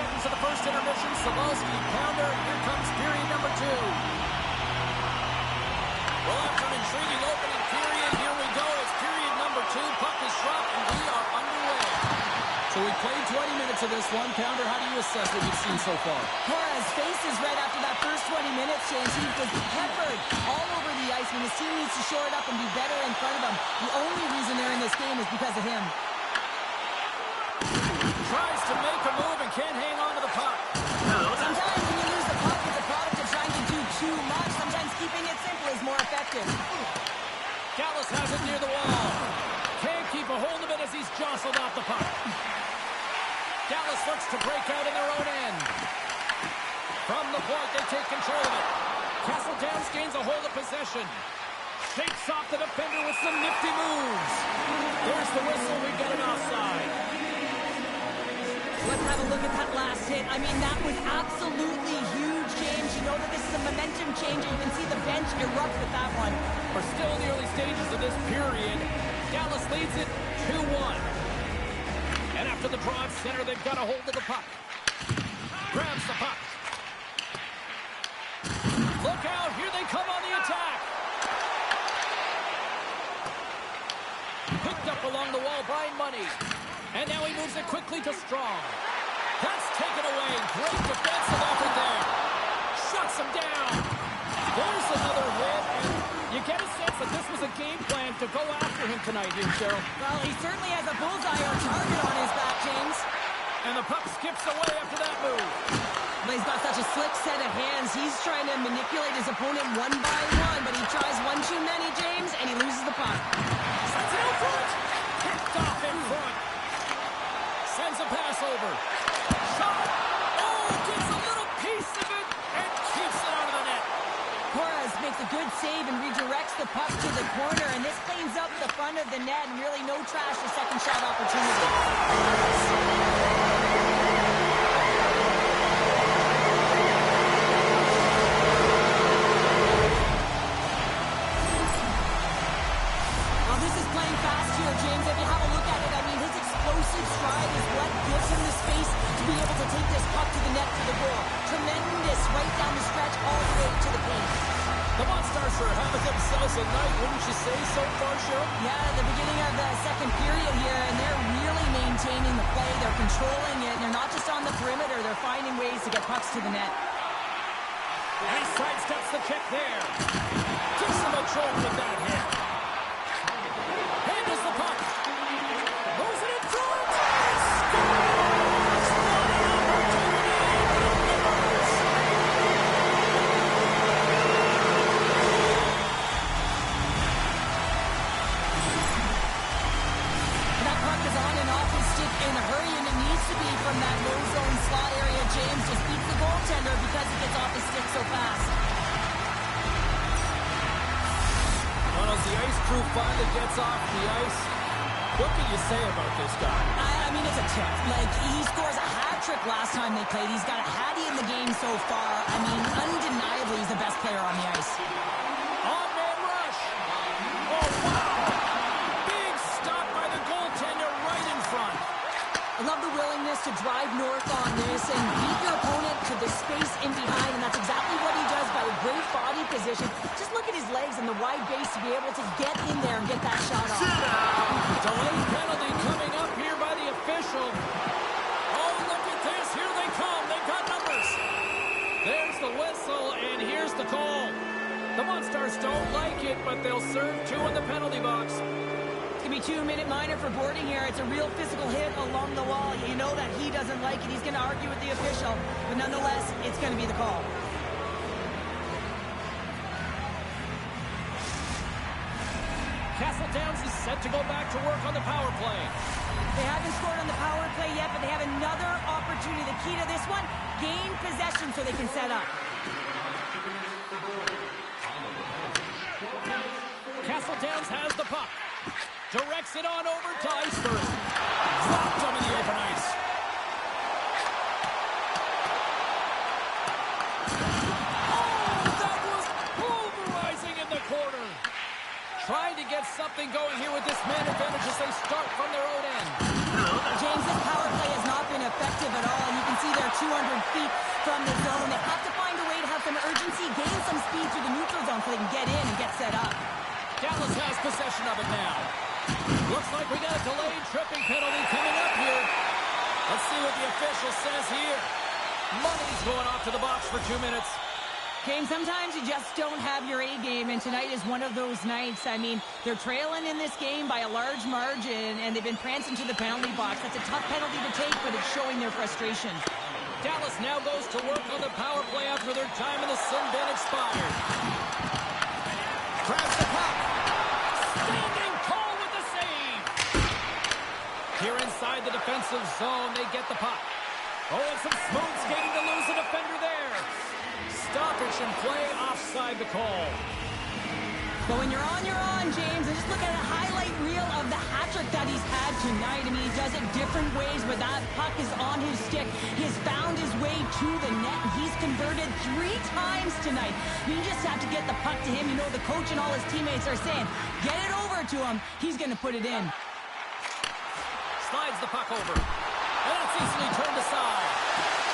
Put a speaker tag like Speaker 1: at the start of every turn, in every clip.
Speaker 1: seconds of the first intermission. Savalski counter. Here comes period number 2. Well, after an intriguing opening period, here we go. It's period number 2. Puck is dropped, and we are underway. So we played 20 minutes of this one. Counter, how do you assess what you've seen so far?
Speaker 2: Torres faces right after that first 20 minutes, James. He was peppered all over the ice. When his team needs to shore it up and be better in front of him, the only reason they're in this game is because of him.
Speaker 1: Tries to make a move and can't hang on to the puck.
Speaker 2: Sometimes when you lose the puck, it's a product of trying to do too much. Sometimes keeping it simple is more effective.
Speaker 1: Dallas has it near the wall. Can't keep a hold of it as he's jostled off the puck. Dallas looks to break out in their own end. From the point, they take control of it. Castle Downs gains a hold of possession. Shakes off the defender with some nifty moves. There's the whistle. We get an offside.
Speaker 2: Let's have a look at that last hit. I mean, that was absolutely huge, James. You know that this is a momentum changer. You can see the bench erupt with that one.
Speaker 1: We're still in the early stages of this period. Dallas leads it 2-1. And after the draw at center, they've got a hold of the puck. Grabs the puck. Look out. Here they come on the attack. Picked up along the wall by Money. And now he moves it quickly to Strong. That's taken away. Great defensive effort there. Shuts him down. There's another hit. And you get a sense that this was a game plan to go after him tonight here, Cheryl.
Speaker 2: Well, he certainly has a bullseye or target on his back, James.
Speaker 1: And the puck skips away after that move.
Speaker 2: But he's got such a slick set of hands. He's trying to manipulate his opponent one by one, but he tries one too many, James, and he loses the puck.
Speaker 1: Sends it out front. Picked off in front. Sends a pass over. Shot. Oh, gets a little piece of it and keeps it out of the net.
Speaker 2: Torres makes a good save and redirects the puck to the corner, and this cleans up the front of the net, and really no trash for second shot opportunity. Well, this is playing fast here, James. If you have a look at it, I mean, his explosive stride is what gives him the space to be able to take this puck to the net for the goal. Tremendous right down the stretch all the way to the paint.
Speaker 1: The Monstars are having themselves a night, wouldn't you say, so far, Cheryl?
Speaker 2: Yeah, the beginning of the second period here, and they're really maintaining the play. They're controlling it, and they're not just on the perimeter. They're finding ways to get pucks to the net.
Speaker 1: And he sidesteps the check there. Gives him a jolt with that hit. Handles the puck. Moves it in front. Scores! What an opportunity!
Speaker 2: That puck is on and off his stick in a hurry, and it needs to be from that low zone slot area. James just beats the goaltender because it gets off his stick so fast.
Speaker 1: Well, as the ice crew finally gets off the ice, what can you say about this guy?
Speaker 2: I mean, it's a tip. Like, he scores a hat-trick last time they played. He's got a hattie in the game so far. I mean, undeniably, he's the best player on the ice.
Speaker 1: On-man rush. Oh, wow. Big stop by the goaltender right in front.
Speaker 2: I love the willingness to drive north on this and beat your opponent to the space in behind, and that's exactly what he does by a great body position. Just look at his legs and the wide base to be able to get in there and get that shot off.
Speaker 1: Delayed penalty coming up here by the official. Oh, look at this. Here they come. They've got numbers. There's the whistle, and here's the call. The Monstars don't like it, but they'll serve 2 in the penalty box.
Speaker 2: It's going to be 2-minute minor for boarding here. It's a real physical hit along the wall. You know that he doesn't like it. He's going to argue with the official. But nonetheless, it's going to be the call.
Speaker 1: Castle Downs is set to go back to work on the power play.
Speaker 2: They haven't scored on the power play yet, but they have another opportunity. The key to this one, gain possession so they can set up.
Speaker 1: Castle Downs has the puck. Directs it on over to Iceberg. Dropped him in the open ice. Oh, that was pulverizing in the corner. Trying to get something going here with this man advantage as they start from their own end.
Speaker 2: James, this power play has not been effective at all. And you can see they're in the zone. They have to find a way to have some urgency, gain some speed through the neutral zone so they can get in and get set up.
Speaker 1: Dallas has possession of it now. Looks like we got a delayed tripping penalty coming up here. Let's see what the official says here. Money's going off to the box for 2 minutes.
Speaker 2: James, sometimes you just don't have your A game, and tonight is one of those nights. I mean, they're trailing in this game by a large margin, and they've been prancing to the penalty box. That's a tough penalty to take, but it's showing their frustration.
Speaker 1: Dallas now goes to work on the power play after their time in the sin bin expired. Grabs the puck. Standing tall with the save. Here inside the defensive zone, they get the puck. Oh, and some smooth skating to lose a defender there. Stoppage in play, offside the call.
Speaker 2: But when you're on, James, and just look at a highlight reel of the hat-trick that he's had tonight. I mean, he does it different ways where that puck is on his stick. He has found his way to the net, and he's converted 3 times tonight. You just have to get the puck to him. You know, the coach and all his teammates are saying, get it over to him. He's going to put it in.
Speaker 1: Slides the puck over. And it's easily turned aside.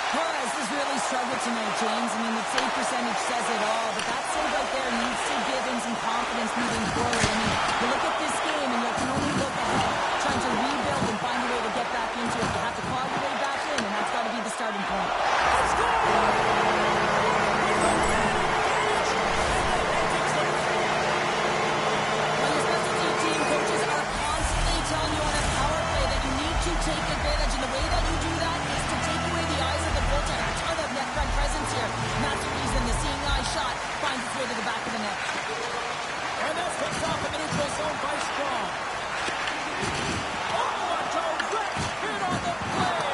Speaker 2: Torres has really struggled tonight, James. I mean, the save percentage says it all, but that save right there needs to give him some confidence moving forward. I mean, you look at this game and you can only look ahead, trying to rebuild and find a way to get back into it. You have to claw your way back in, and that's got to be the starting point.
Speaker 1: Let's go!
Speaker 2: Well, your specialty team coaches are constantly telling you on a power play that you need to take advantage, and the way that you do that is to take away the eyes of the goaltender. A ton of net front presence here, and that's the reason the seeing eye shot finds its way to the back of the net.
Speaker 1: And that's picked off in the neutral zone by Strong. Oh, a direct hit on the play.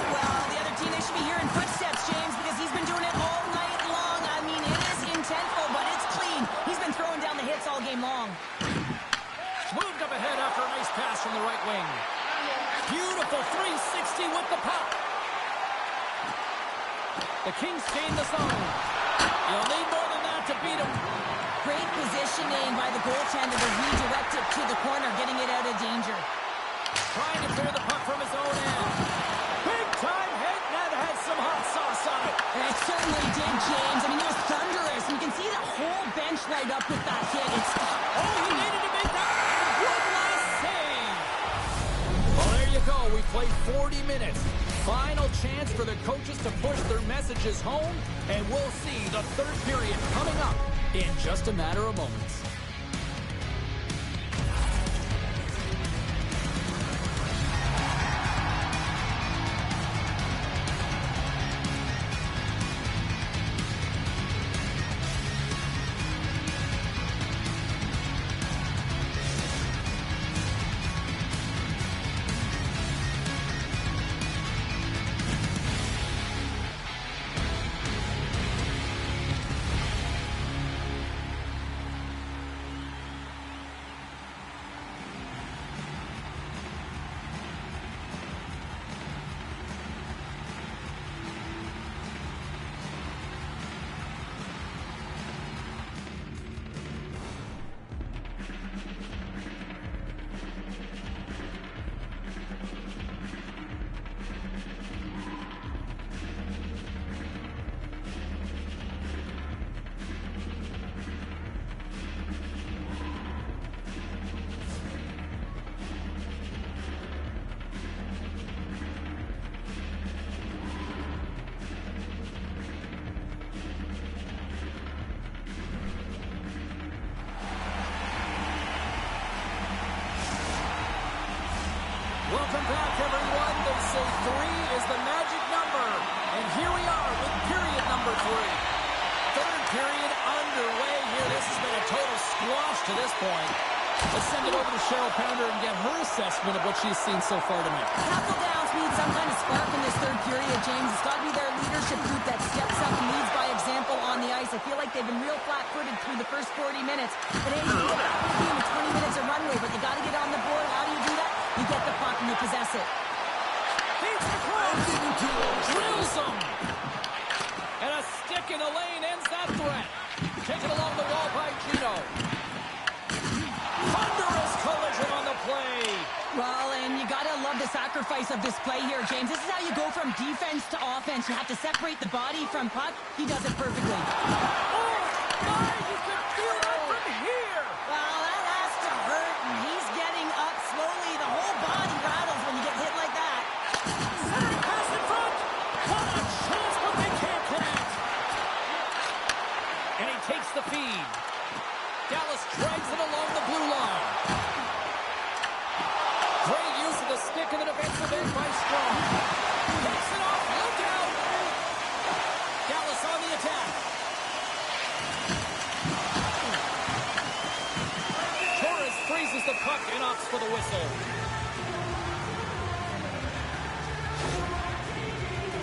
Speaker 2: Well, the other team, they should be hearing footsteps, James, because he's been doing it all night long. I mean, it is intentful, but it's clean. He's been throwing down the hits all game long.
Speaker 1: Moved up ahead after a nice pass from the right wing. Beautiful 360 with the puck. The Kings gain the zone. You'll need more than that to beat him.
Speaker 2: Great positioning by the goaltender to redirect it to the corner, getting it out of danger.
Speaker 1: Trying to clear the puck from his own end. Big time hit, and that had some hot sauce on it.
Speaker 2: And it certainly did, James. I mean, it was thunderous. And you can see the whole bench light up with that hit.
Speaker 1: Oh, he needed to make that one last save. Well, there you go. We played 40 minutes. Final chance for the coaches to push their messages home, and we'll see the third period coming up in just a matter of moments. Welcome back, everyone. They say 3 is the magic number. And here we are with period number 3. Third period underway here. This has been a total squash to this point. Let's send it over to Chel and get her assessment of what she's seen so far tonight.
Speaker 2: Couple downs need some kind of spark in this third period, James. It's got to be their leadership group that steps up and leads by example on the ice. I feel like they've been real flat-footed through the first 40 minutes. But hey, you can get a game in 20 minutes of runway, but you got to get on the board. How do you do that? You get the puck and you possess it.
Speaker 1: Beats the cross. Drills him. And a stick in the lane ends that threat. Taken along the wall by Gino. Thunderous collision on the play.
Speaker 2: Well, and you got to love the sacrifice sacrifice of this play here, James. This is how you go from defense to offense. You have to separate the body from puck. He does it perfectly.
Speaker 1: Oh, my! You can feel that from here!
Speaker 2: Well, that has to hurt, and he's getting up slowly. The whole body rattles when you get hit like that.
Speaker 1: Centering pass in front! What a chance, but they can't connect! And he takes the feed. Dallas drags it along the blue line. Great use of the stick in the defensive end by Strong. Takes it off. Look out! Dallas on the attack. Torres freezes the puck and opts for the whistle.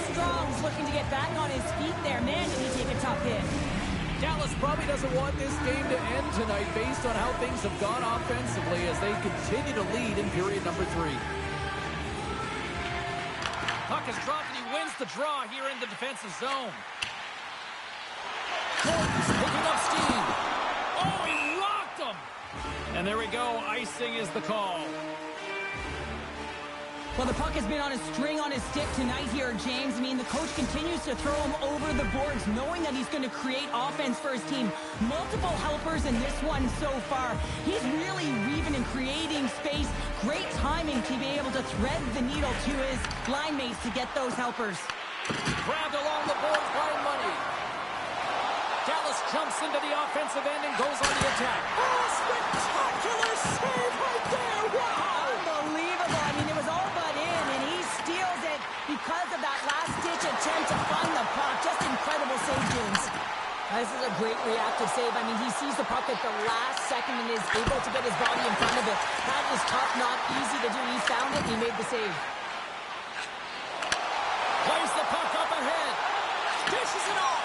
Speaker 2: Strong's looking to get back on his feet there. Man, did he take a tough hit.
Speaker 1: Dallas probably doesn't want this game to end tonight based on how things have gone offensively as they continue to lead in period number 3. Puck is dropped and he wins the draw here in the defensive zone. Jordan's picking up steam. Oh, he rocked him! And there we go. Icing is the call.
Speaker 2: Well, the puck has been on a string on his stick tonight here, James. I mean, the coach continues to throw him over the boards, knowing that he's going to create offense for his team. Multiple helpers in this one so far. He's really weaving and creating space. Great timing to be able to thread the needle to his line mates to get those helpers.
Speaker 1: Grabbed along the boards by Money. Dallas jumps into the offensive end and goes on the attack. Oh, spectacular save right there! Wow!
Speaker 2: Unbelievable. I mean, it was all but in, and he steals it because of that last-ditch attempt to find the puck. Just incredible save, James. This is a great reactive save. I mean, he sees the puck at the last second and is able to get his body in front of it. That is tough, not easy to do. He found it, and he made the save.
Speaker 1: Plays the puck up ahead. Dishes it off.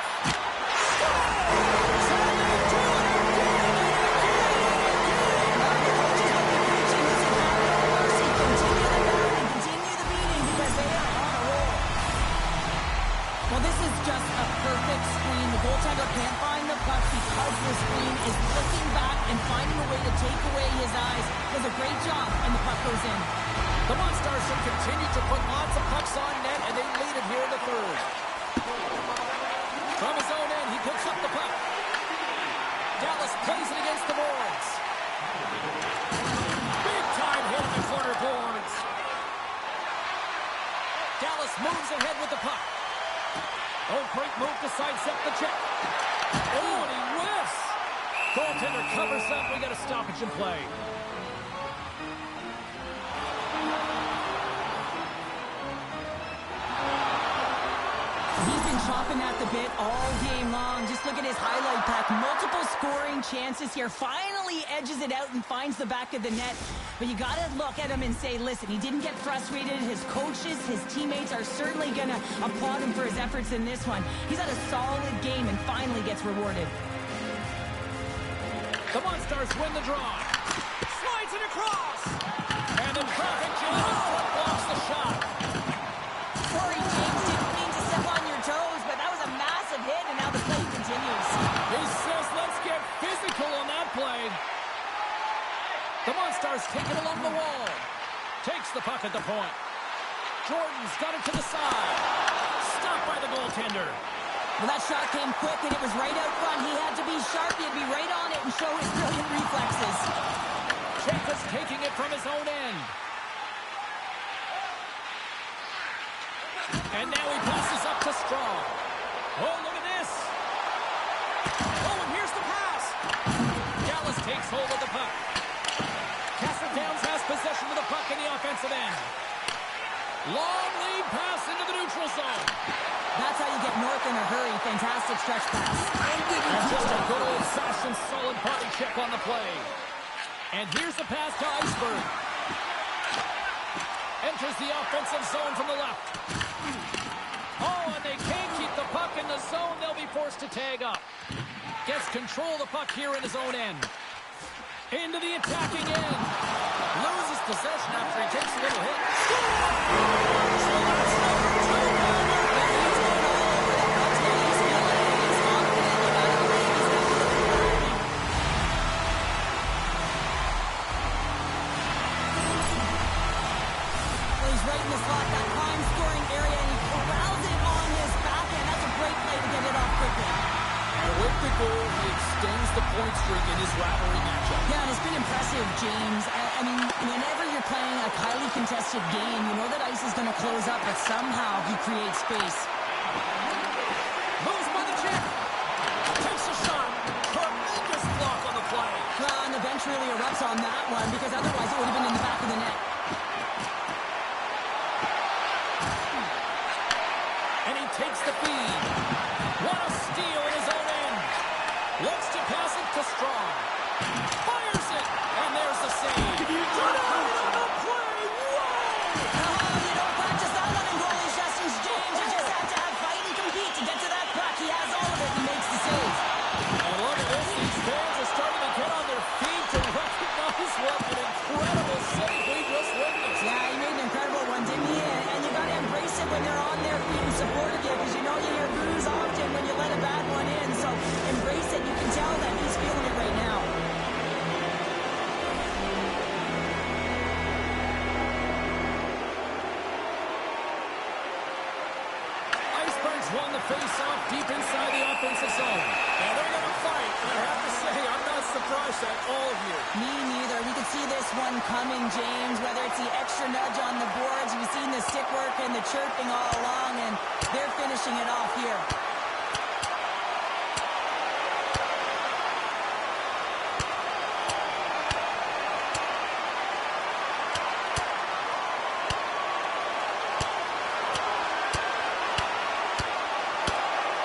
Speaker 2: Well, this is just a perfect screen. The goaltender can't find the puck because the screen is looking back and finding a way to take away his eyes. Does a great job, and the puck goes in.
Speaker 1: The Monstars should continue to put lots of pucks on net, and they lead it here in the third. From his own end, he picks up the puck. Dallas plays it against the boards. Big time hit in the corner boards. Dallas moves ahead with the puck. Oh, great move to sidestep the check. Oh, and he whiffs. Goaltender covers up. We got a stoppage in play.
Speaker 2: He's been chopping at the bit all game long. Just look at his highlight pack. Multiple scoring chances here. Finally edges it out and finds the back of the net. But you got to look at him and say, listen, he didn't get frustrated. His coaches, his teammates are certainly going to applaud him for his efforts in this one. He's had a solid game and finally gets rewarded.
Speaker 1: The Monstars win the draw. Slides it across. And the traffic jam blocks the shot.
Speaker 2: Sorry, James, didn't mean to step on your toes, but that was a massive hit, and now the play continues.
Speaker 1: He says, let's get physical on that play. The Monstars take it along the wall. Takes the puck at the point. Jordan's got it to the side. Stopped by the goaltender.
Speaker 2: Well, that shot came quick, and it was right out front. He had to be sharp. He had to be right on it and show his brilliant reflexes.
Speaker 1: Chel taking it from his own end. And now he passes up to Strong. Oh, look at this. Oh, and here's the pass. Dallas takes hold of the puck. Downs has possession of the puck in the offensive end. Long lead pass into the neutral zone.
Speaker 2: That's how you get north in a hurry. Fantastic stretch pass.
Speaker 1: And just a good old-fashioned solid body check on the play. And here's the pass to Iceberg. Enters the offensive zone from the left. Oh, and they can't keep the puck in the zone. They'll be forced to tag up. Gets control of the puck here in his own end. Into the attacking end. Loses possession after he takes a little hit. So that's
Speaker 2: right in the slot, that prime scoring area, and he corrals it on his backhand. That's a great play to get it off quickly.
Speaker 1: And with the goal, he extends the point streak in his rivalry matchup.
Speaker 2: Yeah, and it's been impressive, James. I mean, whenever you're playing a highly contested game, you know that ice is going to close up, but somehow he creates space.
Speaker 1: Moves by the chip. Takes a shot. Tremendous block on the play.
Speaker 2: Well, and the bench really erupts on that one, because otherwise it would have been in the back of the net.
Speaker 1: And he takes the feed. What a steal in his own end. Looks to pass it to Strong. Fires it. And there's the save. Turn out on the play. Whoa!
Speaker 2: You don't practice that one in goalie sessions, James. You just have to have fight and compete to get to that puck. He has all of it and makes the save.
Speaker 1: And look at this. These fans are starting to get on their feet to recognize what an incredible save we just witnessed.
Speaker 2: Yeah, he made an incredible one, didn't he? And you got to embrace it when they're on their feet and supportive you, because you know you hear boos often when you let a bad one in. So embrace it. You can tell that he's feeling it right now.
Speaker 1: Icebergs won the face-off deep inside the offensive zone. And they're going to fight. And I have to say, I'm not surprised at all here.
Speaker 2: Me neither. We could see this one coming, James, whether it's the extra nudge on the boards. We've seen the stick work and the chirping all along, and they're finishing it off here.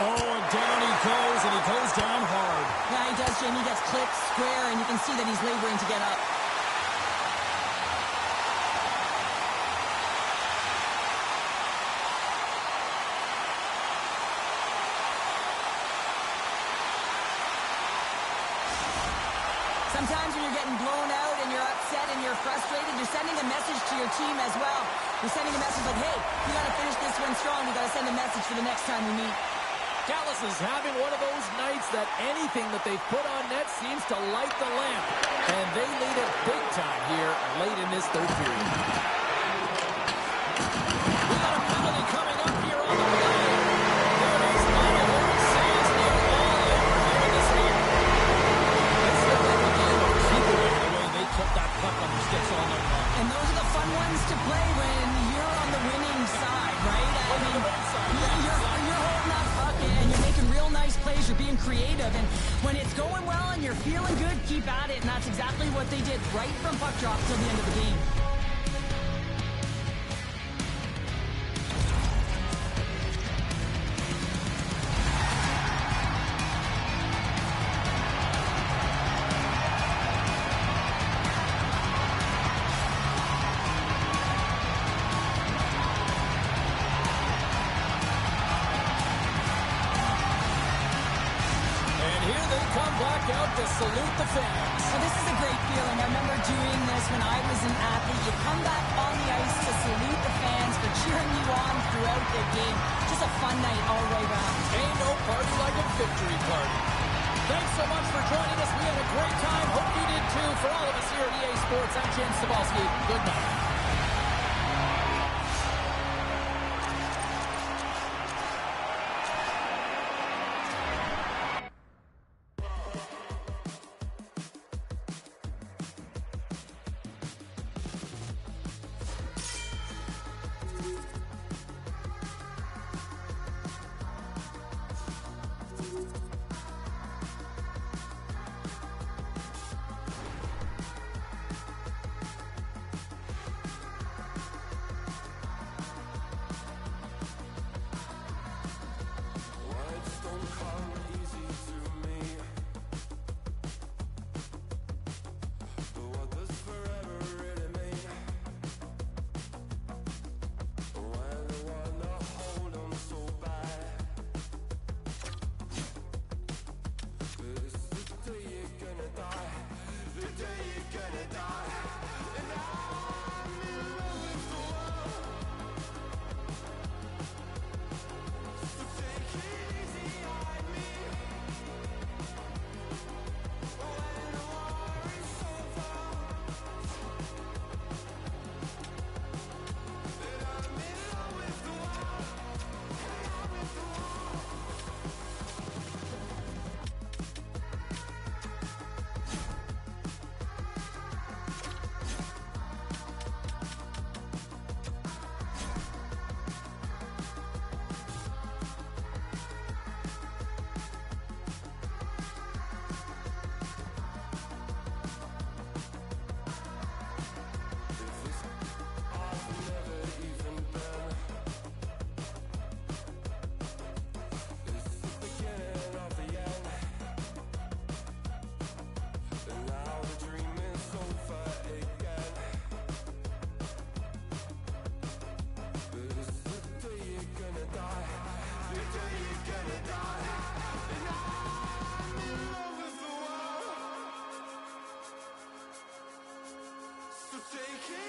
Speaker 1: Oh, and down he goes, and he goes down hard.
Speaker 2: Yeah, he does, Jim. He gets clipped square, and you can see that he's laboring to get up. Sometimes when you're getting blown out and you're upset and you're frustrated, you're sending a message to your team as well. You're sending a message like, hey, we got to finish this one strong. We got to send a message for the next time we meet.
Speaker 1: Dallas is having one of those nights that anything that they put on net seems to light the lamp. And they lead it big time here late in this third period. We got a penalty coming up here on the play. There it is. Final word says they're all in for this game. It's the way the game of keeping it the way they kept that puck on their sticks all night long.
Speaker 2: And those are the fun ones to play when you're on the winning side, right? I mean, you're holding that puck and you're making real nice plays. You're being creative. And when it's going well and you're feeling good, keep at it. And that's exactly what they did right from puck drop till the end of the game.
Speaker 1: To salute the fans.
Speaker 2: Well, this is a great feeling. I remember doing this when I was an athlete. You come back on the ice to salute the fans for cheering you on throughout the game. Just a fun night all the way around.
Speaker 1: Ain't no party like a victory party. Thanks so much for joining us. We had a great time. Hope you did too. For all of us here at EA Sports, I'm James Cebulski. Good night.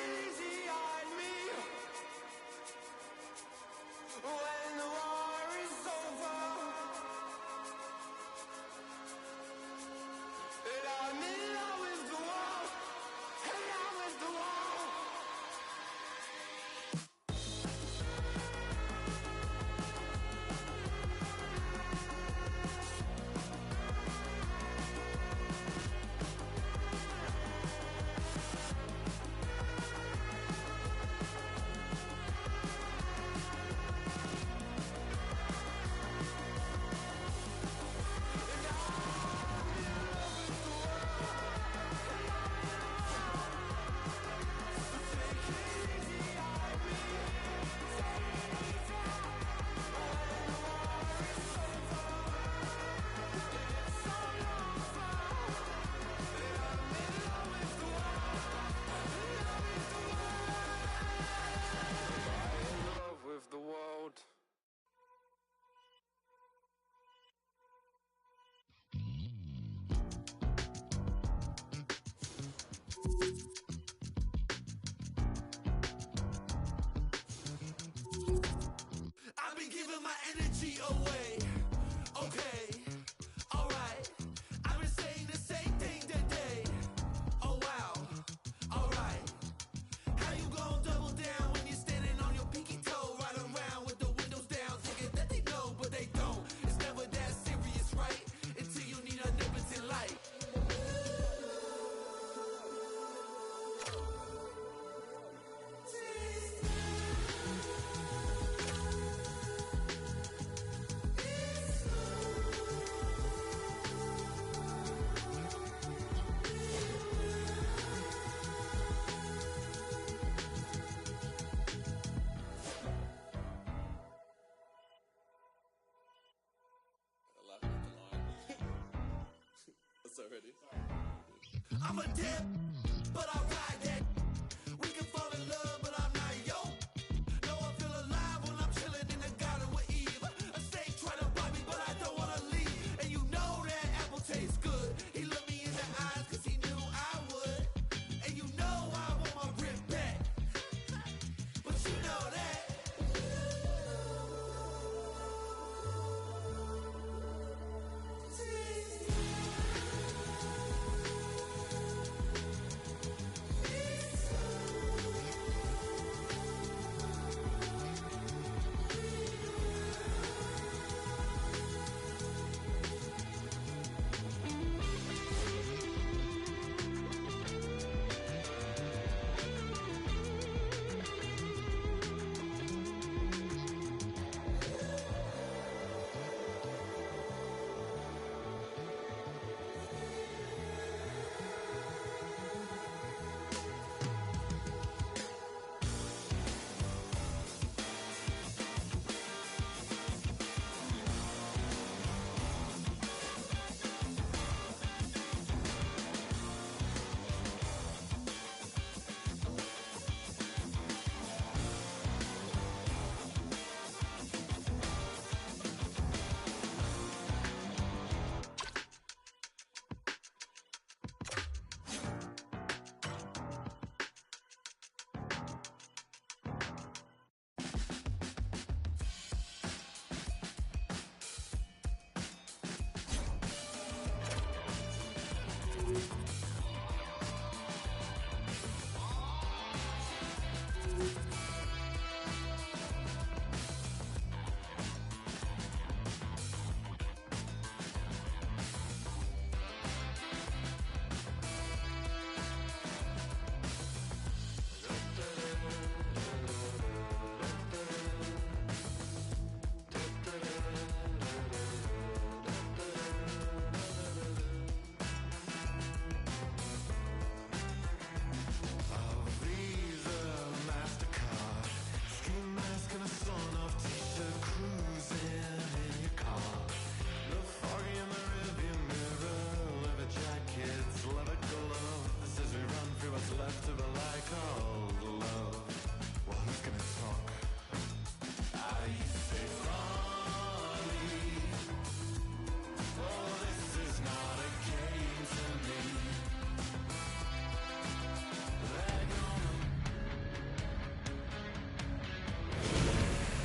Speaker 3: easy on me when the war is over, and I'm in love with the wall, in love with the wall. With the world. I've been giving my energy away. Okay, alright. I've been saying the same thing today. Oh wow, alright. How you gon' double down when you're standing on your pinky toe, right around with the windows down, thinking that they know, but they don't. It's never that serious, right? Until you need a nippleton light.
Speaker 4: That's already.
Speaker 3: I'm a dip, but I ride that. We can fall in love, but I'm not yo. No, I feel alive when I'm chilling in the garden with Eve. A snake trying to bite me, but I don't wanna leave. And you know that apple tastes good. He looked me in the eyes cause he knew I would. And you know I want my rip back. But you know that.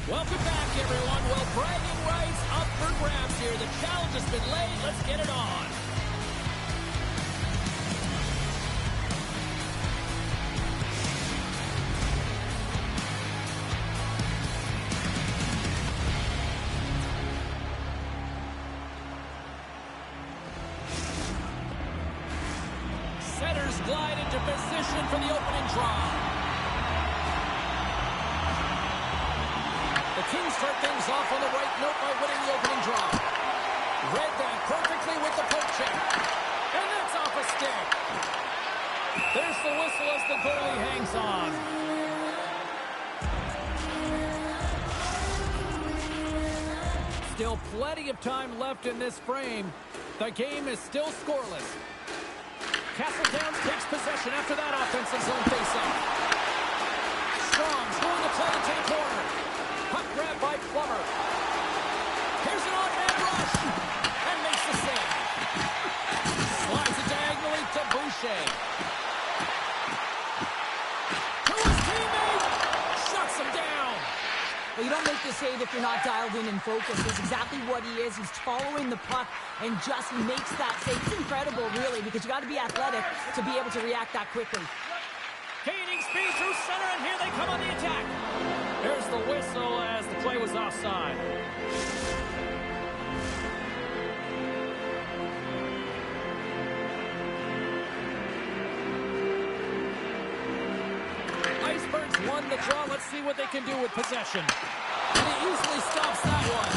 Speaker 1: Welcome back, everyone. Well, bragging rights up for grabs here. The challenge has been laid. Let's get it on. Setters glide into position for the opening draw. The Kings start things off on the right note by winning the opening draw. Read that perfectly with the poke check. And that's off a stick. There's the whistle as the goalie hangs on. Still plenty of time left in this frame. The game is still scoreless. Castletown takes possession after that offensive zone face-off. Strong's going to play the take corner. Puck grab by Plummer. Here's an on-man rush. And makes the save. Slides it diagonally to Boucher. To his teammate. Shuts him down.
Speaker 2: Well, you don't make the save if you're not dialed in and focused. That's exactly what he is. He's following the puck and just makes that save. It's incredible, really, because you got to be athletic to be able to react that quickly.
Speaker 1: Gaining speed through center, and here they come on the attack. There's the whistle as the play was offside. Icebergs won the draw. Let's see what they can do with possession. And it usually stops that one.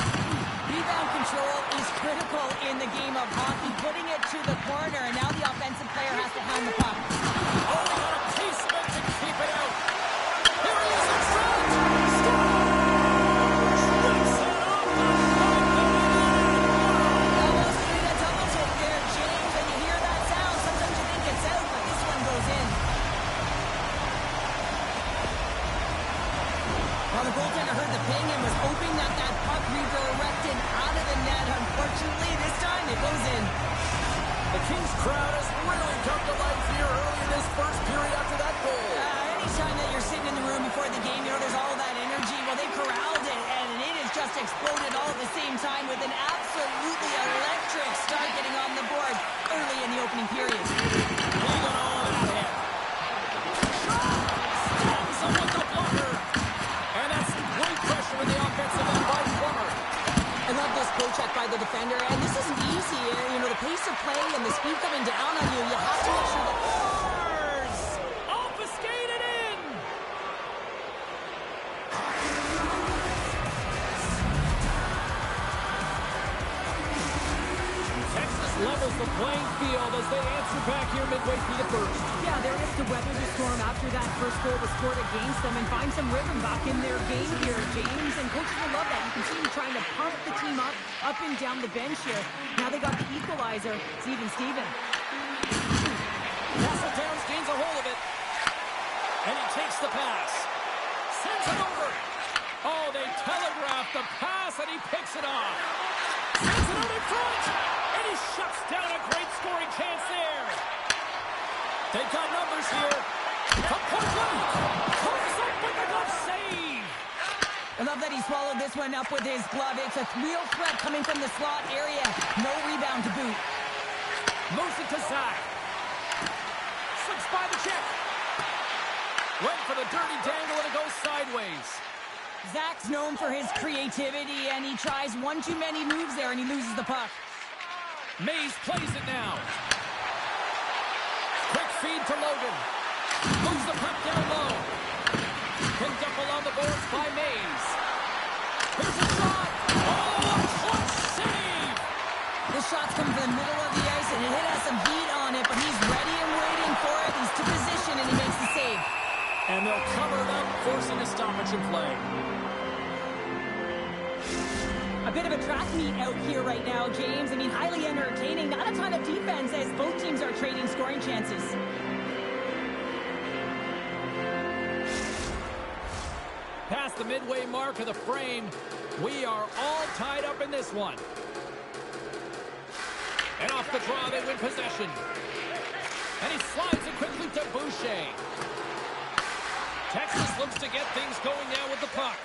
Speaker 2: Rebound control is critical in the game of hockey. Putting it to the corner, and now the offensive player has to hound the puck.
Speaker 1: Oh, they got a piece of it to keep it out. Here he is in front. Scores! Rips it off the
Speaker 2: Almost did a double take there, James, and you hear that sound. Sometimes you think it's out, but this one goes in. Well, the goaltender heard the ping and was hoping that that puck redirected out of the net. Unfortunately, this time it goes in.
Speaker 1: The Kings crowd has really come to life here early in this first period after that goal.
Speaker 2: Anytime that you're sitting in the room before the game, you know there's all that energy. Well, they corralled it, and it has just exploded all at the same time with an absolutely electric start getting on the board early in the opening period.
Speaker 1: Hang on at him. Stabs him with the blocker. And that's great pressure in the offensive end by Plummer.
Speaker 2: I love this poke check by the defender, and this isn't easy. You know, the pace of play and the speed coming down on you, you have to make sure that...
Speaker 1: Scores! Obfuscated in! Texas levels the playing field as they answer back here midway through the first.
Speaker 2: Yeah, they're able to weather the storm after that first goal was scored against them and find some rhythm back in their game here, James. And coaches will love that. You can see them trying to pump the team up and down the bench here. Now they got the equalizer. It's even Steven.
Speaker 1: Castletown gains a hold of it. And he takes the pass. Sends it over. Oh, they telegraph the pass and he picks it off. Sends it out in front. And he shuts down a great scoring chance there. They've got numbers here. From point blank. Comes up with a glove save.
Speaker 2: I love that he swallowed this one up with his glove. It's a real threat coming from the slot area. No rebound to boot.
Speaker 1: Moves it to Zach. Slips by the check. Went for the dirty dangle and it goes sideways.
Speaker 2: Zach's known for his creativity, and he tries one too many moves there, and he loses the puck.
Speaker 1: Mays plays it now. Quick feed to Logan. Moves the puck down low. Picked up along the boards by Mays. Here's a shot. Oh, a clutch save.
Speaker 2: The shot's come from the middle of the ice, and it has some heat on it, but he's ready and waiting for it. He's to position, and he makes the save.
Speaker 1: And they'll cover it up, forcing a stoppage in play.
Speaker 2: A bit of a track meet out here right now, James. I mean, highly entertaining. Not a ton of defense as both teams are trading scoring chances.
Speaker 1: Past the midway mark of the frame, we are all tied up in this one. And off the draw, they win possession. And he slides it quickly to Boucher. Texas looks to get things going now with the puck.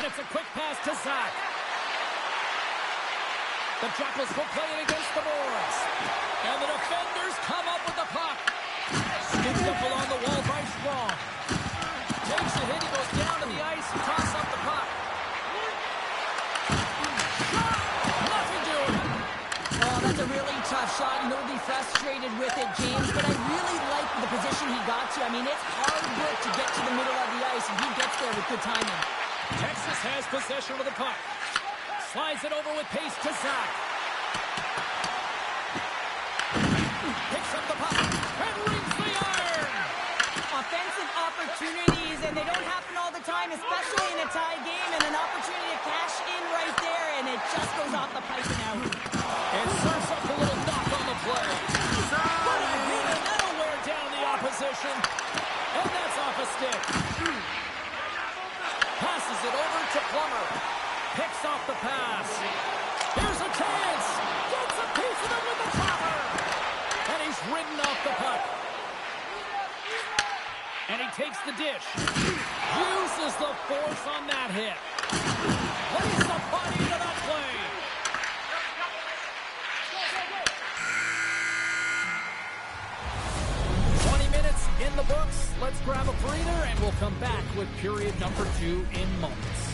Speaker 1: And it's a quick pass to Zach. The Jackals will play it against the boards. And the defenders come up with the puck. Scooped up along the wall by Strong. Takes a hit, he goes down to the ice, toss up the puck. Nothing doing.
Speaker 2: Oh, that's a really tough shot. You know, he'll be frustrated with it, James, but I really like the position he got to. I mean, it's hard work to get to the middle of the ice, and he gets there with good timing.
Speaker 1: Texas has possession of the puck. Slides it over with pace to Zach. Picks up the puck and rings the iron.
Speaker 2: Offensive opportunities, and they don't happen all the time, especially in a tie game, and an opportunity to cash in right there, and it just goes off the pipe and out.
Speaker 1: And serves up a little knock on the play. What a hit, and that'll wear down the opposition. And that's off a stick. Passes it over to Plummer. Picks off the pass. Here's a chance. Gets a piece of it with the chopper. And he's ridden off the puck. And he takes the dish. Uses the force on that hit. Lays the body into that play. In the books. Let's grab a breather, and we'll come back with period number 2 in moments.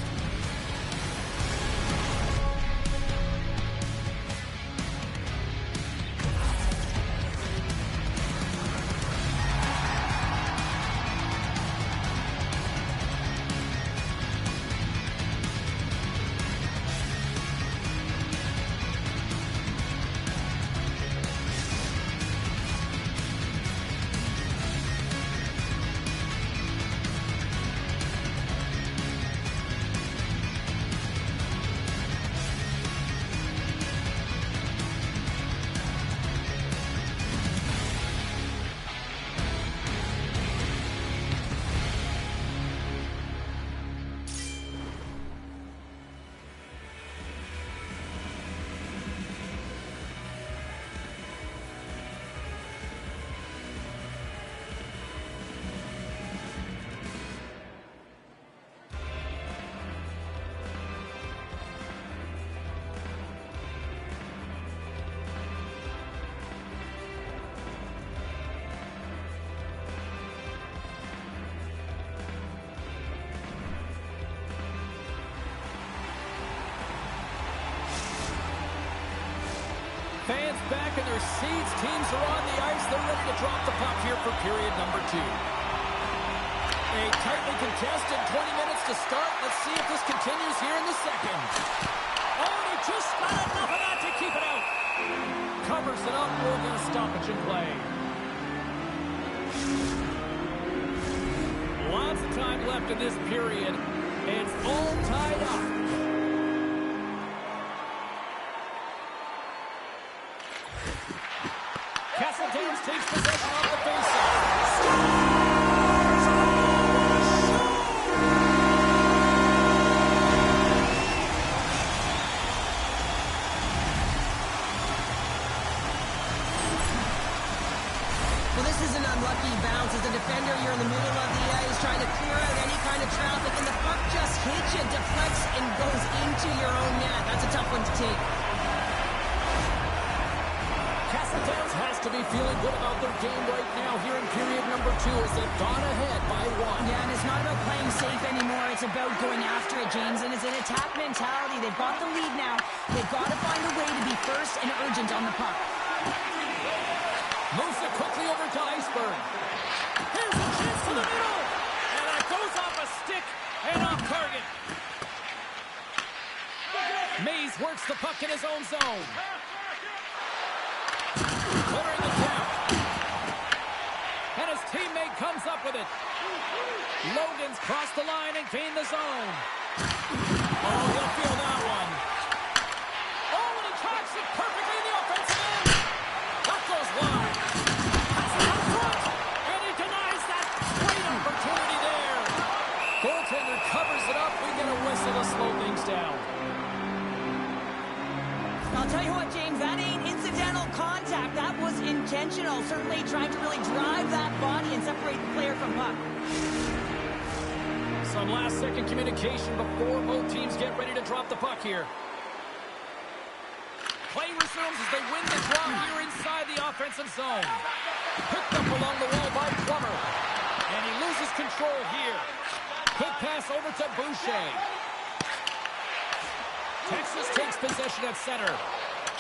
Speaker 1: Fans back in their seats. Teams are on the ice. They're ready to drop the puck here for period number 2. A tightly contested 20 minutes to start. Let's see if this continues here in the second. Oh, he just got enough of that to keep it out. Covers it up. We'll get a stoppage in play. Lots of time left in this period. It's all tied up. Castledance takes possession of the faceoff.
Speaker 2: Well, this is an unlucky bounce. As a defender, you're in the middle of the ice trying to clear out any kind of traffic, and the puck just hits you, deflects, and goes into your own net. That's a tough one to take.
Speaker 1: Castledance has to be feeling good about their game right now here in period number 2 as they've gone ahead by 1.
Speaker 2: Yeah, and it's not about playing safe anymore. It's about going after it, James, and it's an attack mentality. They've got the lead now. They've got to find a way to be first and urgent on the puck.
Speaker 1: Moves it quickly over to Iceberg. Here's a chance to the middle. And that goes off a stick and off target. Mays works the puck in his own zone. Clearing the count. And his teammate comes up with it. Logan's crossed the line and gained the zone. Oh, he'll feel that one. Oh, and he tracks it perfectly in the offensive end. That goes wide. Passes out front. And he denies that great opportunity there. Goaltender covers it up. We get a whistle to slow things down.
Speaker 2: I'll tell you what, James, that ain't incidental contact. That was intentional. Certainly trying to really drive that body and separate the player from puck.
Speaker 1: Some last-second communication before both teams get ready to drop the puck here. Play resumes as they win the draw here inside the offensive zone. Picked up along the wall by Plummer. And he loses control here. Quick pass over to Boucher. Texas takes possession at center.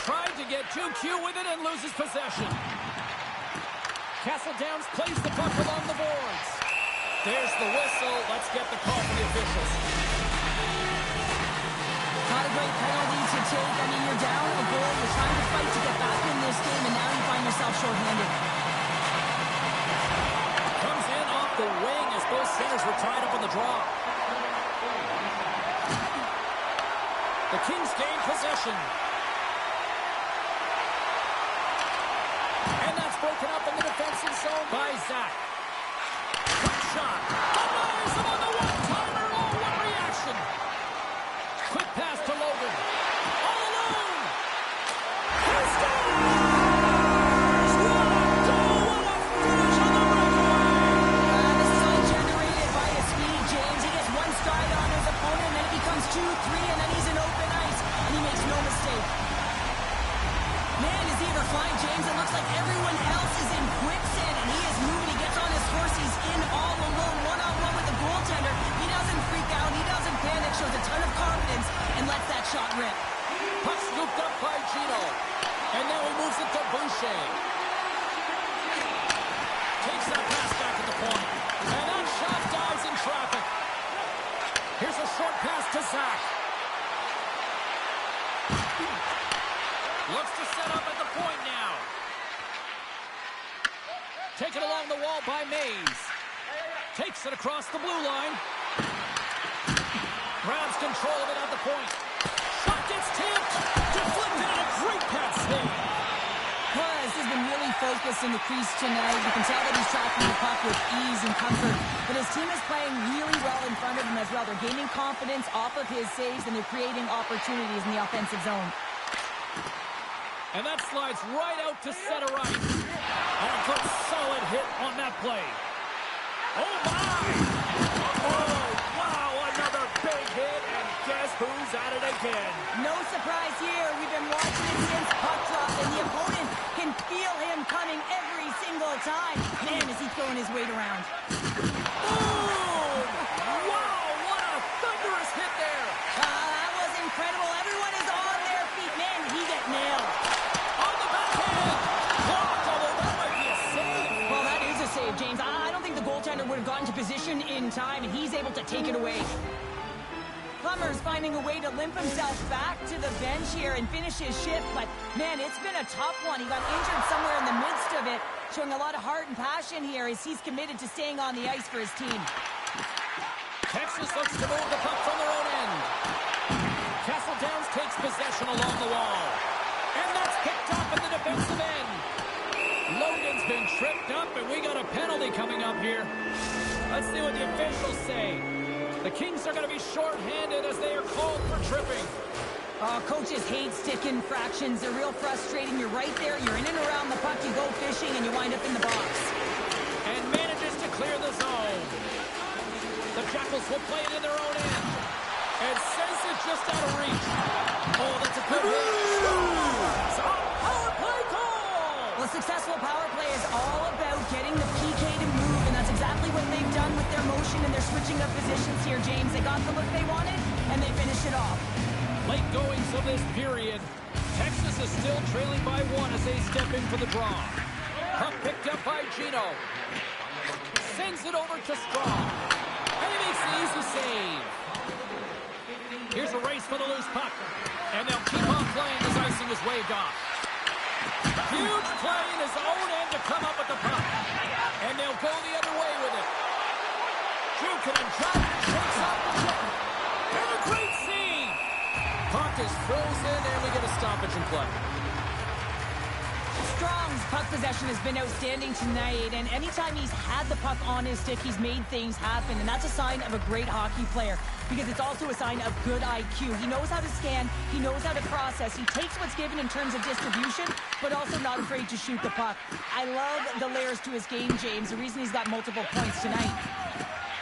Speaker 1: Tried to get too cute with it and loses possession. Castle Downs plays the puck along the boards. There's the whistle. Let's get the call from the officials.
Speaker 2: Not a great penalty to take. I mean, you're down a goal. You're trying to fight to get back in this game, and now you find yourself shorthanded.
Speaker 1: Comes in off the wing as both centers were tied up on the draw. The Kings gain possession. And that's broken up in the defensive zone by Zach. Quick shot. Denies him on the one-timer. Oh, what reaction. Quick pass to Logan. All alone. He scores! What a goal! What a finish on the breakaway!
Speaker 2: This is all generated by his speed, James. He gets one stride on his opponent, and then it becomes 2, 3, and then he's in open ice, and he makes no mistake. Man, is he ever flying, James? It looks like everyone else is in quicksand, and he is moving. He gets on his horse. He's in all alone, one-on-one with the goaltender. He doesn't freak out. He doesn't panic. Shows a ton of confidence and lets that shot rip.
Speaker 1: Puck scooped up by Gino. And now he moves it to Boucher. Takes that pass back at the point. And that shot dives in traffic. Here's a short pass to Zach. Looks to set up at the point now. Taken along the wall by Mays. Takes it across the blue line. Grabs control of it at the point. Shot gets tipped. Deflected and a great pass save.
Speaker 2: This has been really focused in the crease tonight. You can tell that he's tracking the puck with ease and comfort. But his team is playing really well in front of him as well. They're gaining confidence off of his saves, and they're creating opportunities in the offensive zone.
Speaker 1: And that slides right out to center ice. And a good solid hit on that play. Oh, my! Oh, wow, another big hit, and guess who's at it again?
Speaker 2: No surprise here. We've been watching it since puck drop, and the opponent can feel him coming every single time. Man, is he throwing his weight around.
Speaker 1: Boom! Wow, what a thunderous hit there.
Speaker 2: That was incredible. Everyone is on their feet. Man, did he get nailed.
Speaker 1: On the backhand. Blocked, although that might be a save.
Speaker 2: Well, that is a save, James. I don't think the goaltender would have gotten to position in time, and he's able to take it away. Plummer's finding a way to limp himself back to the bench here and finish his shift, but man, it's been a tough one. He got injured somewhere in the midst of it, showing a lot of heart and passion here as he's committed to staying on the ice for his team.
Speaker 1: Texas looks to move the puck from their own end. Castle Downs takes possession along the wall. And that's picked up in the defensive end. Logan's been tripped up, and we got a penalty coming up here. Let's see what the officials say. The Kings are going to be shorthanded as they are called for tripping.
Speaker 2: Coaches hate stick infractions. They're real frustrating. You're right there. You're in and around the puck. You go fishing, and you wind up in the box.
Speaker 1: And manages to clear the zone. The Jackals will play it in their own end. And sends it just out of reach. Oh, that's a good hit. So, power play call!
Speaker 2: Well, a successful power play is all about getting the PK to move, and that's exactly what they've done with their motion and their switching of positions here, James. They got the look they wanted, and they finished it off.
Speaker 1: Late goings of this period. Texas is still trailing by 1 as they step in for the draw. Puck picked up by Gino. Sends it over to Strong. And he makes the easy save. Here's a race for the loose puck. And they'll keep on playing as icing is waved off. Huge play in his own end to come up with the puck. And they'll go the other way with it. Jukin and John shakes off the chip. And a great save. Puck is frozen, and we get a stoppage in play.
Speaker 2: Strong's puck possession has been outstanding tonight, and anytime he's had the puck on his stick, he's made things happen, and that's a sign of a great hockey player, because it's also a sign of good IQ. He knows how to scan, he knows how to process, he takes what's given in terms of distribution, but also not afraid to shoot the puck. I love the layers to his game, James, the reason he's got multiple points tonight.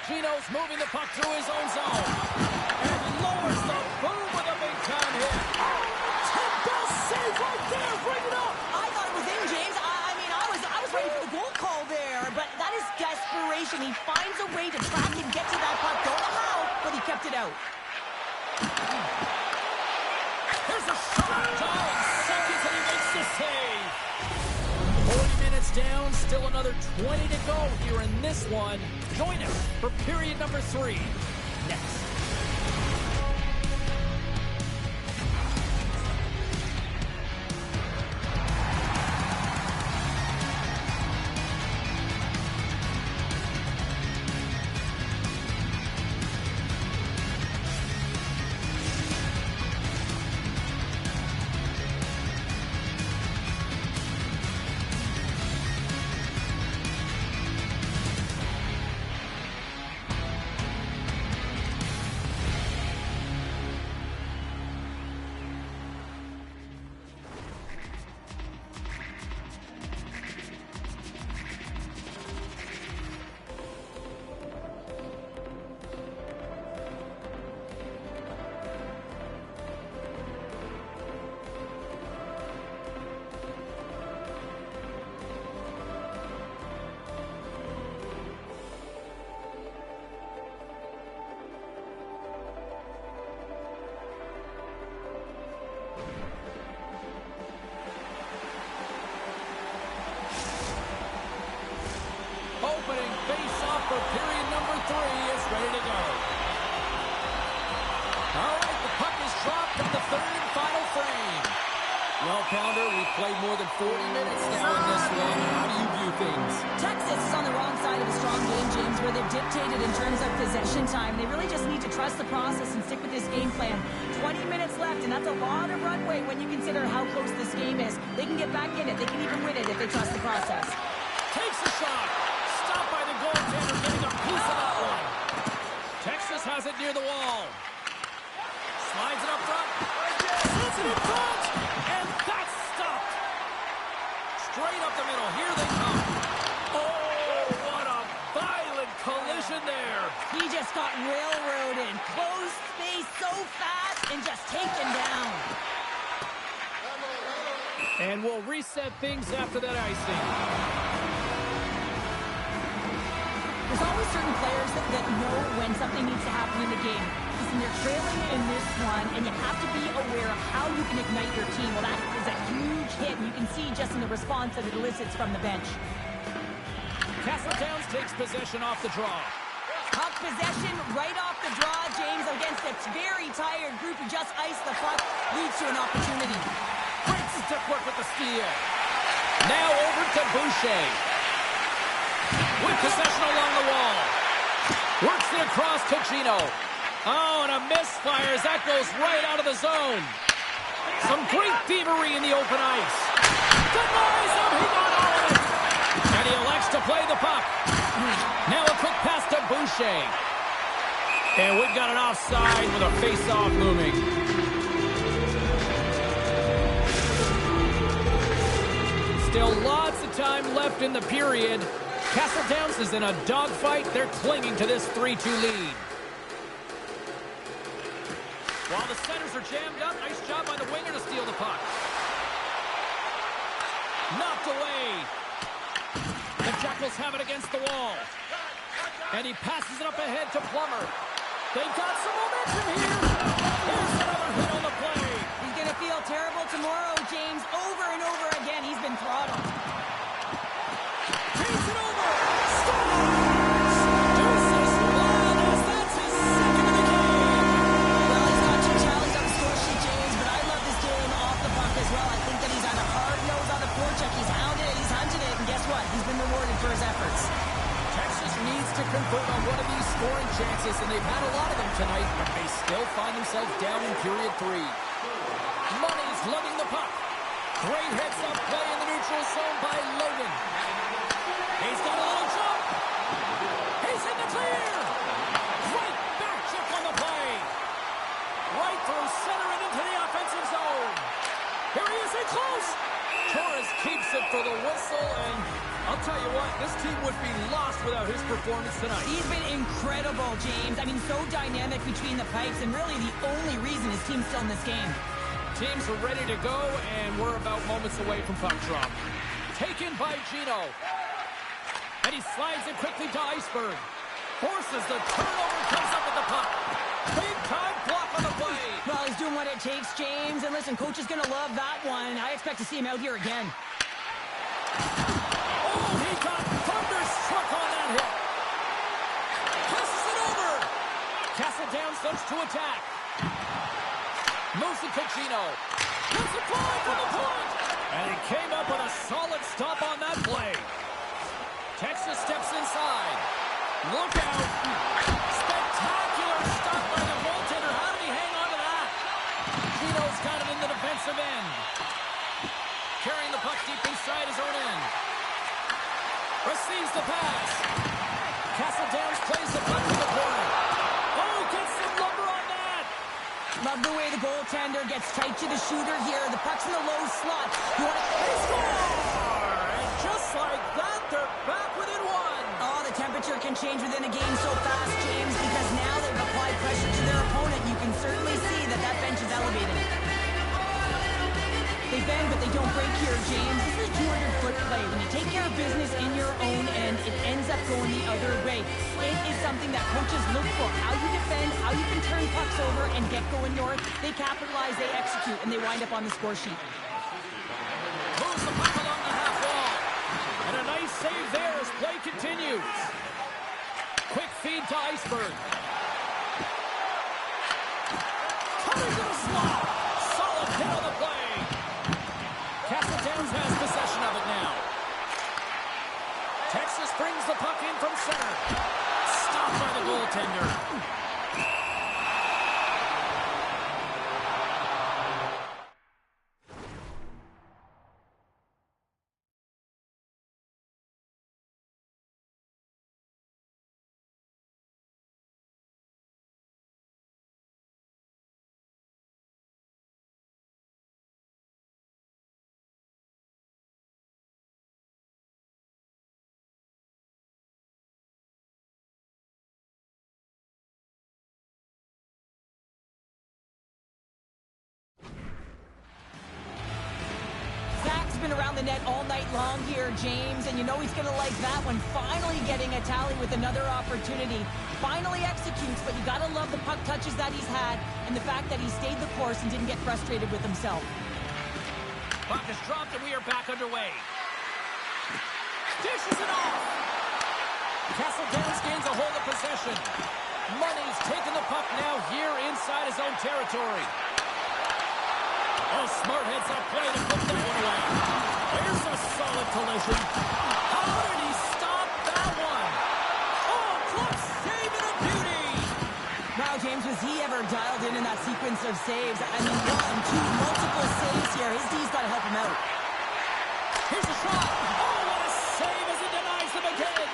Speaker 1: Gino Techino's moving the puck through his own zone. And lowers the boom with a big-time hit.
Speaker 2: Best save right there. Bring it up. I thought it was in, James. I was ready for the goal call there, but that is desperation. He finds a way to track and get to that puck. Don't know how, but he kept it out.
Speaker 1: Here's a shot. Down seconds, and he makes the save. 40 minutes down, still another 20 to go here in this one. Join us for period number 3 next. Opening face-off for period number 3 is ready to go. All right, the puck is dropped in the third and final frame. Well, Pounder, we've played more than 40 minutes now in this one. How do you view things?
Speaker 2: Texas is on the wrong side of a strong game, James, where they've dictated in terms of possession time. They really just need to trust the process and stick with this game plan. 20 minutes left, and that's a lot of runway when you consider how close this game is. They can get back in it. They can even win it if they trust the process.
Speaker 1: Takes a shot. Stopped by the goaltender, getting a piece of that one. Texas has it near the wall. Slides it up front. Sends it in front. And that's stopped. Straight up the middle. Here they come. Oh, what a violent collision there.
Speaker 2: He just got railroaded. Closed space so fast and just taken down.
Speaker 1: And we'll reset things after that icing.
Speaker 2: There's always certain players that know when something needs to happen in the game. Listen, you're trailing in this one, and you have to be aware of how you can ignite your team. Well, that is a huge hit, and you can see just in the response that it elicits from the bench.
Speaker 1: Castle Downs takes possession off the draw.
Speaker 2: Puck possession right off the draw, James, against a very tired group who just iced the puck, leads to an opportunity.
Speaker 1: Great stick work with the steal. Now over to Boucher. With possession along the wall. Works it across to Gino. Oh, and a misfire as that goes right out of the zone. Some great thievery in the open ice. Denies him. He got all of it. And he elects to play the puck. Now a quick pass to Boucher. And we've got an offside with a face-off looming. Still lots of time left in the period. Castle Downs is in a dogfight. They're clinging to this 3-2 lead. While the centers are jammed up, nice job by the winger to steal the puck. Knocked away. The Jackals have it against the wall. And he passes it up ahead to Plummer. They've got some momentum here. Here's another hit on the play.
Speaker 2: He's going to feel terrible tomorrow, James. Over and over again, he's been throttled.
Speaker 1: Takes it over. Deuces wild as that's his second of the game.
Speaker 2: Well, he's got 2 challenges on the score sheet, James, but I love this game off the puck as well. I think that he's on a hard nose on the forecheck. He's hounded it, he's hunted it, and guess what? He's been rewarded for his efforts.
Speaker 1: Texas needs to convert on one of these scoring chances, and they've had a lot of them tonight, but they still find themselves down in period 3. Money's lugging the puck. Great heads-up play in the neutral zone by Logan. He's got a little jump. He's in the clear. Great back check on the play. Right through center and into the offensive zone. Here he is in close. Torres keeps it for the whistle, and I'll tell you what, this team would be lost without his performance tonight.
Speaker 2: He's been incredible. unbelievable, James. I mean, so dynamic between the pipes, and really the only reason his team's still in this game.
Speaker 1: Teams are ready to go, and we're about moments away from puck drop. Taken by Gino. And he slides it quickly to Iceberg. Forces the turnover, comes up with the puck. Big time block on the play.
Speaker 2: Well, he's doing what it takes, James. And listen, coach is going to love that one. I expect to see him out here again.
Speaker 1: Oh, he got thunderstruck on that hit. Passes it over. Castledowns looks to attack. Moves it to Gino. Puts it fly from the point. And he came up with a solid stop on that play. Texas steps inside. Look out. Spectacular stop by the goaltender. How did he hang on to that? Gino's got it in the defensive end. Carrying the puck deep inside his own end. Receives the pass. Castledowns plays the puck to the corner. Oh, gets some lumber on that.
Speaker 2: Love the way the goaltender gets tight to the shooter here. The puck's in the low slot. You want to
Speaker 1: Score! And just like that, they're back within one.
Speaker 2: Oh, the temperature can change within a game so fast, James, because now they've applied pressure to their opponent. You can certainly see that that bench is elevated. They bend, but they don't break here, James. This is 200-foot play. When you take care of business in your own end, it ends up going the other way. It is something that coaches look for. How you defend, how you can turn pucks over and get going north. They capitalize, they execute, and they wind up on the score sheet.
Speaker 1: Moves the puck along the half wall. And a nice save there as play continues. Quick feed to Iceberg. Coming to the slot. Solid hit on the play. Castledowns has possession of it now. Texas brings the puck in from center. Stopped by the goaltender.
Speaker 2: Been around the net all night long here, James, and you know he's going to like that one. Finally getting a tally with another opportunity. Finally executes, but you got to love the puck touches that he's had and the fact that he stayed the course and didn't get frustrated with himself.
Speaker 1: Puck is dropped and we are back underway. Dishes it off. Castledowns gains a hold of possession. Money's taking the puck now here inside his own territory. Oh, smart heads up play to put that one away. Here's a solid collision. How did he stop that one? Oh, clutch save and a beauty.
Speaker 2: Wow, James, was he ever dialed in that sequence of saves? I mean, one, two, multiple saves here. His D's got to help him out.
Speaker 1: Here's a shot. Oh, what a save as he denies them again.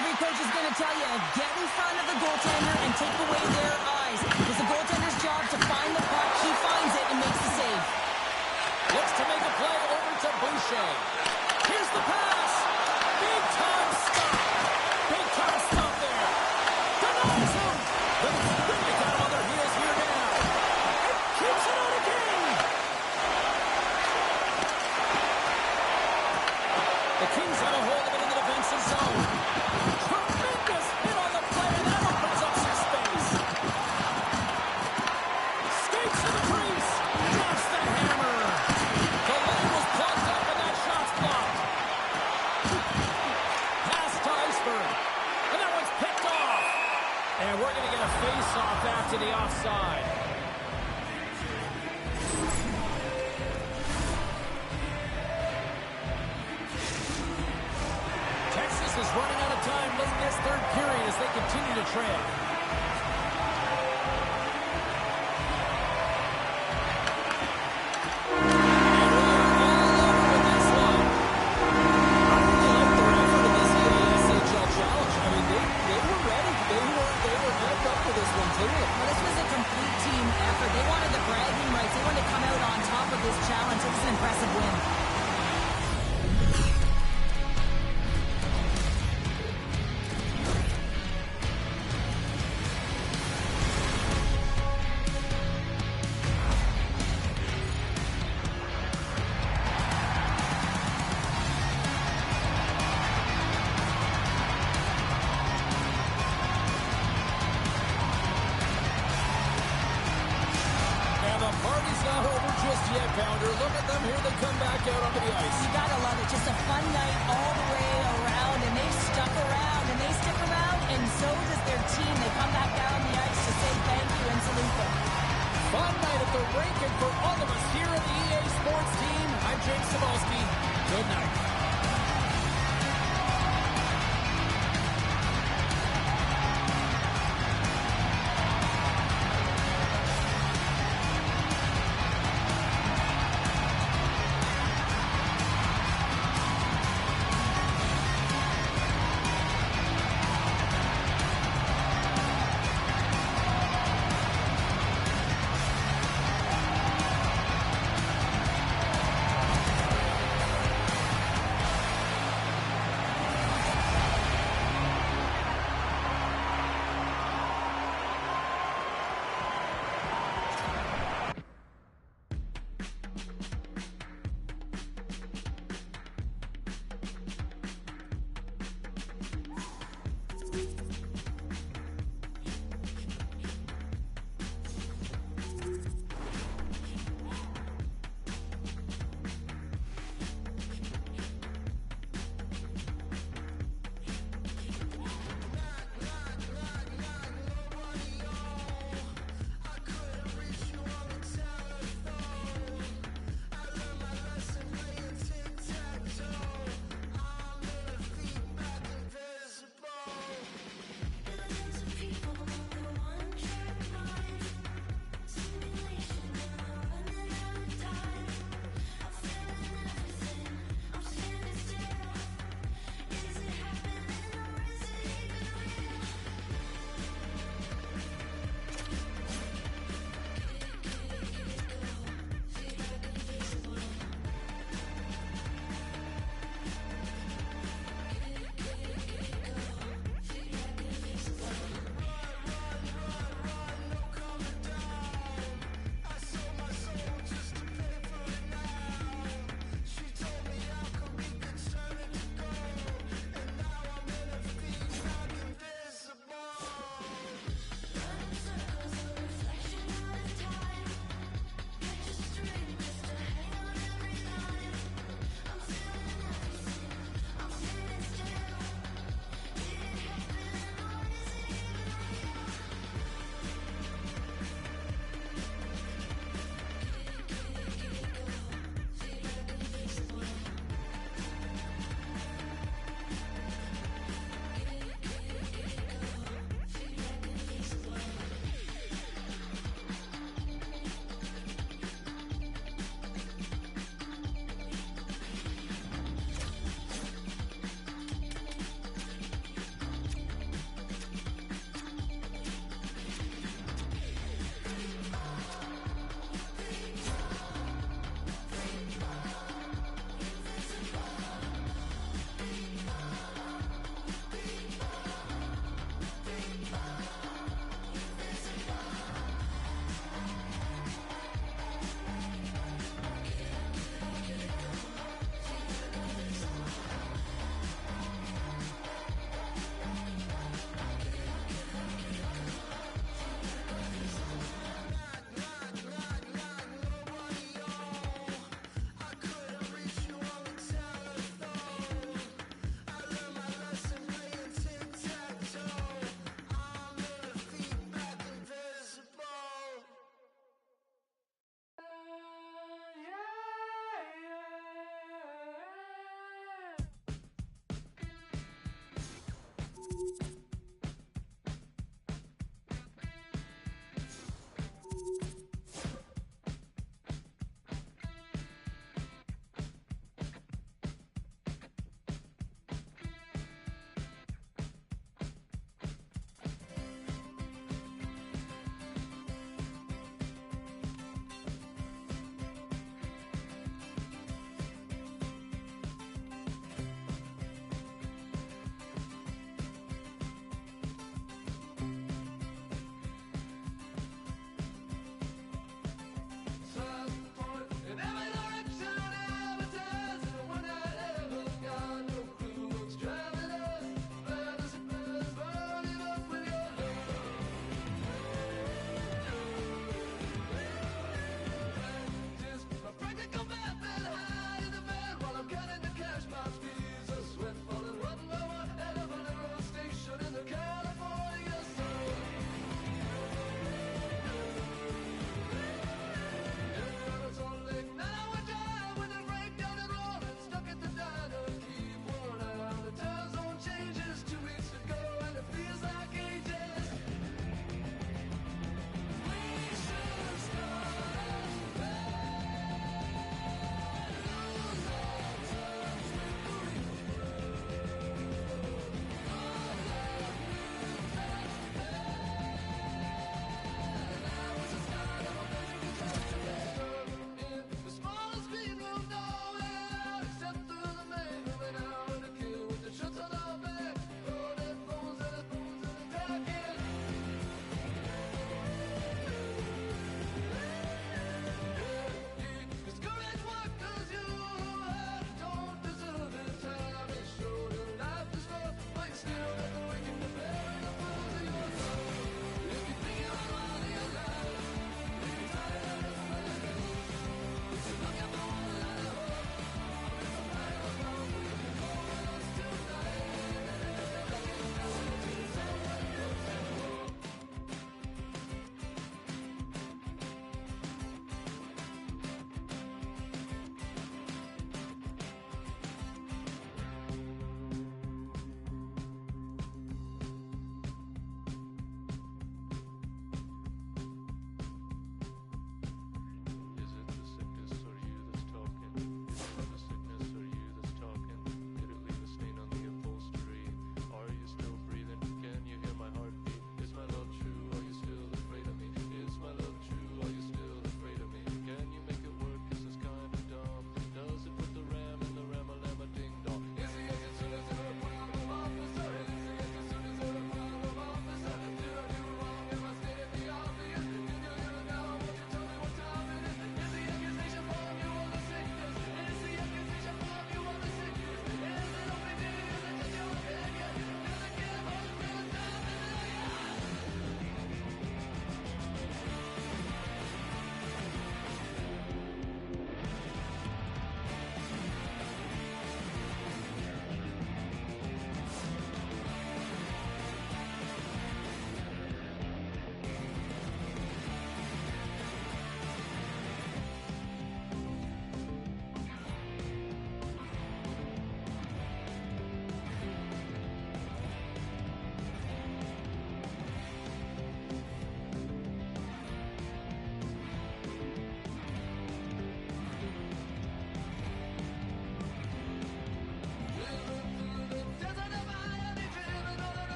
Speaker 2: Every coach is going to tell you, get in front of the goaltender and take away their eyes. It's the goaltender's job to find the puck. He finds it and makes the save.
Speaker 1: Looks to make a play over to Boucher. Here's the pass. Big time stop. Big time stop there. Denies him. But it's really got him on their heels here now. And keeps it on again. The Kings have a hold of it in the defensive zone. Tremendous hit on the play, and that opens up some space. Skates to the crease. Drops the hammer. The lane was plugged up, and that shot's blocked. Pass to Iceberg. And that one's picked off. And we're going to get a face-off after the offside. Texas is running out of time late in this third period as they continue to trail.
Speaker 2: Well, this was a complete team effort. They wanted the bragging rights. They wanted to come out on top of this challenge. It was an impressive win.
Speaker 1: not over just yet, Pounder. Look at them. Here they come back out onto the ice.
Speaker 2: You gotta love it. Just a fun night all the way around, and they stuck around, and they stick around, and so does their team. They come back down the ice to say thank you and salute them.
Speaker 1: Fun night at the rink, and for all of us here at the EA Sports team, I'm Jake Sabalski. Good night.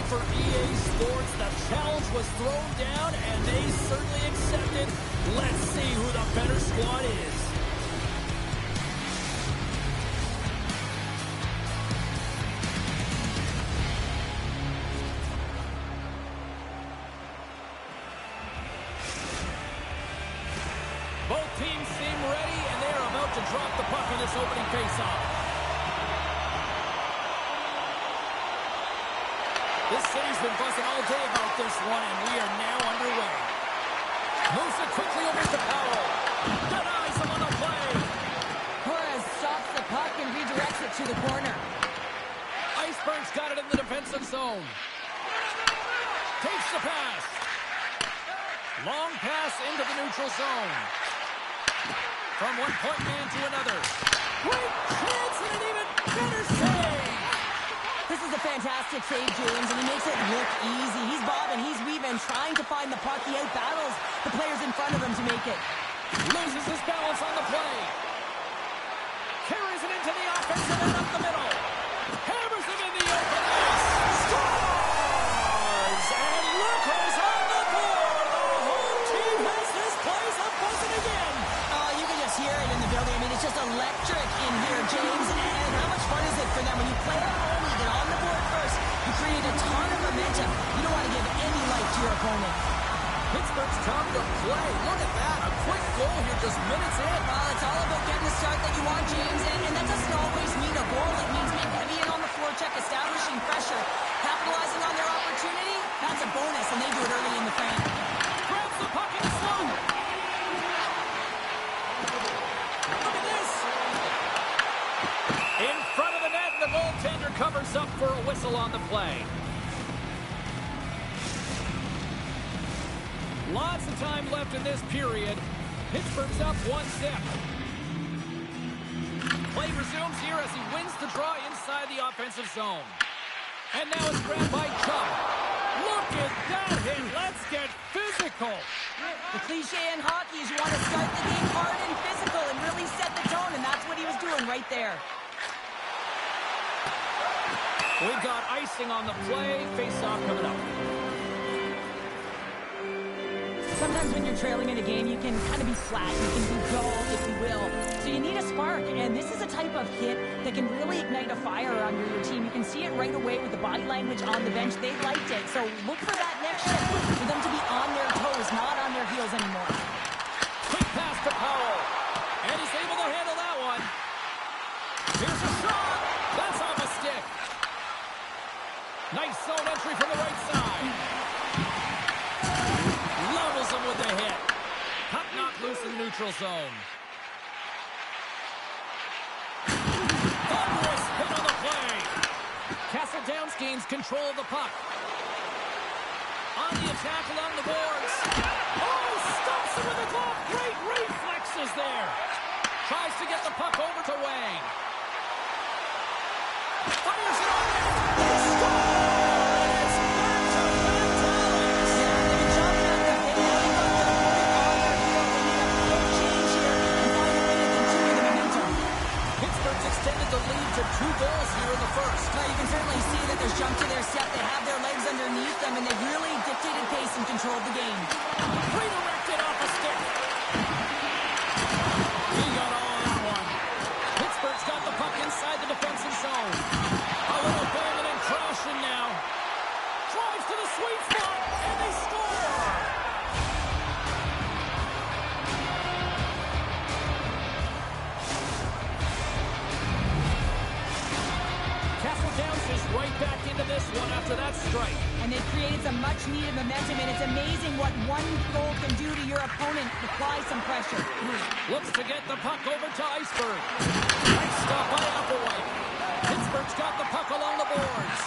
Speaker 1: for EA Sports. The challenge was thrown down, and they certainly accepted. Let's see who the better squad is. Both teams seem ready, and they are about to drop the puck in this opening faceoff. This city's been buzzing all day about this one, and we are now underway. Moves it quickly over to Powell. Denies him on the play.
Speaker 2: Torres stops the puck and redirects it to the corner.
Speaker 1: Iceberg's got it in the defensive zone. Takes the pass. Long pass into the neutral zone. From one point man to another. Great chance and an even better save.
Speaker 2: This is a fantastic save, James, and he makes it look easy. He's bobbing, he's weaving, trying to find the puck. He outbattles the players in front of him to make it.
Speaker 1: Loses his balance on the play. Carries it into the offensive end up the middle. Hammers it in the open ice. Scores! And look who's on the board. The home team has this place up buzzing again.
Speaker 2: Oh, you can just hear it in the building. I mean, it's just electric in here, James. And how much fun is it for them when you play at home, you get on the board first, you create a ton of momentum. You don't want to give any life to your opponent.
Speaker 1: Pittsburgh's time to play. Look at that. A quick goal here just minutes in.
Speaker 2: Well, it's all about getting the start that you want, James, and that doesn't always mean a goal. It means being heavy in on the forecheck, establishing pressure, capitalizing on their opportunity. That's a bonus, and they do it early in the frame.
Speaker 1: Grabs the puck in the zone. Look at this. In front of the net, the goaltender covers up for a whistle on the play. Lots of time left in this period. Pittsburgh's up 1-0. Play resumes here as he wins the draw inside the offensive zone. And now it's grabbed by Chel. Look at that hit. Let's get physical.
Speaker 2: The cliche in hockey is you want to start the game hard and physical and really set the tone, and that's what he was doing right there.
Speaker 1: We've got icing on the play. Face-off coming up.
Speaker 2: Sometimes when you're trailing in a game, you can kind of be flat. You can be dull, if you will. So you need a spark, and this is a type of hit that can really ignite a fire under your team. You can see it right away with the body language on the bench. They liked it. So look for that next shift, for them to be on their toes, not on their heels anymore.
Speaker 1: Quick pass to Powell. And he's able to handle that one. Here's a shot. That's off a stick. Nice zone entry from the right side. Levels him with the hit. Puck knocked loose in the neutral zone. Thunderous hit on the play. Castle Downs gains control of the puck. On the attack along the boards. Oh, stops him with a glove. Great reflexes there. Tries to get the puck over to Wayne. Fires it on net. Extended the lead to 2 goals here in the first.
Speaker 2: Well, you can certainly see that there's jump to their step. They have their legs underneath them, and they've really dictated pace and controlled the game.
Speaker 1: Redirected off a stick. He got all of that one. Pittsburgh's got the puck inside the defensive zone. A little banging and crashing now. Drives to the sweet spot, and they score! Castle Downs is right back into this one after that strike.
Speaker 2: And they've created some much-needed momentum, and it's amazing what one goal can do to your opponent. Apply some pressure.
Speaker 1: Looks to get the puck over to Iceberg. Nice stop by Applewhite. Pittsburgh's got the puck along the boards.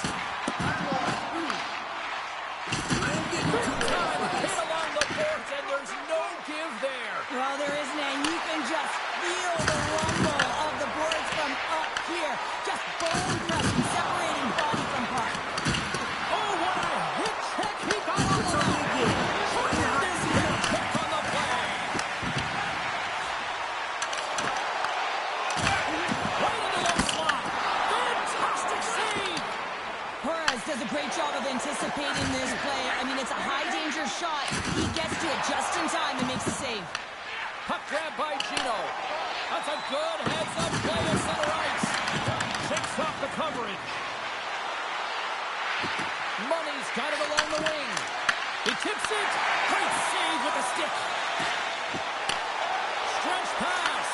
Speaker 1: Big time hit along the boards, and there's no give there.
Speaker 2: Well, there isn't, and you can just feel the rumble of the boards from up here. Just bone crushing, separating body from puck.
Speaker 1: Oh, what a hit check he got on the line. Tremendous hit check on the play.
Speaker 2: does a great job of anticipating this play. I mean, it's a high-danger shot. He gets to it just in time and makes the save.
Speaker 1: Puck grab by Gino. That's a good heads-up play at center ice. Shakes off the coverage. Money's got it along the wing. He tips it. Great save with the stick. Stretch pass.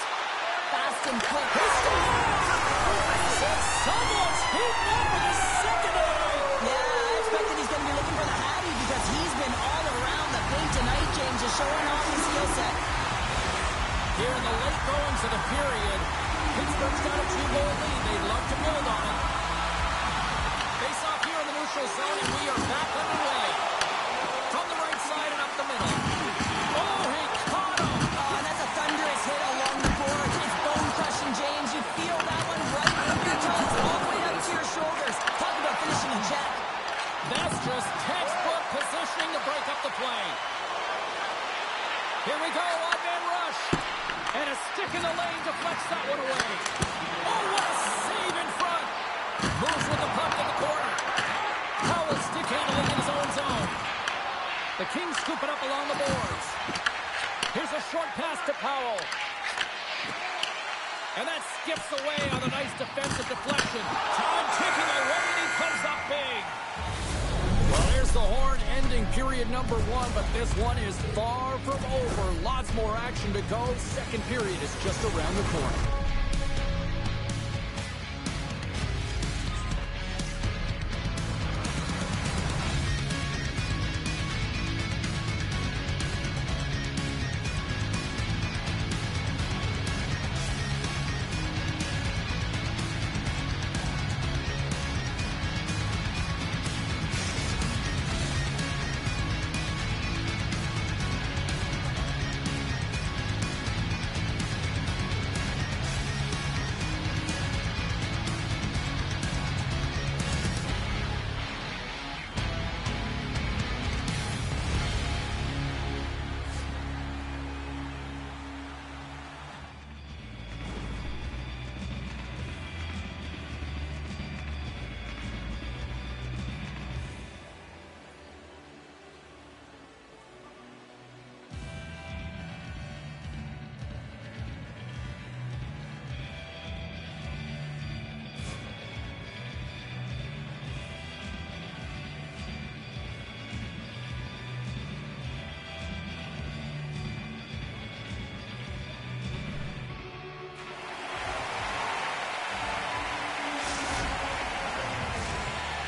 Speaker 2: Fast and quick.
Speaker 1: Someone's heating up with his secondary.
Speaker 2: Yeah, I expect that he's going to be looking for the Hattie because he's been all around the paint tonight, James, just showing off his skill set.
Speaker 1: Here in the late goings of the period, Pittsburgh's got a 2-goal lead. They'd love to build on it. Face off here in the neutral zone, and we are back underway. From the right side and up the middle. Oh, he caught him.
Speaker 2: Oh, and that's a thunderous hit along the boards. It's bone-crushing, James. You feel that one right from your toes all the way down to your shoulders. Talk about finishing a check.
Speaker 1: That's just textbook positioning to break up the play. Here we go, odd-man rush. And a stick in the lane deflects that one away. Oh, what a save in front. Moves with the puck in the corner. Powell stick handling in his own zone. The Kings scoop it up along the boards. Here's a short pass to Powell. And that skips away on a nice defensive deflection. Time ticking away, and he comes up big. Well, there's the horn ending period number 1, but this one is far from over. Lots more action to go. Second period is just around the corner.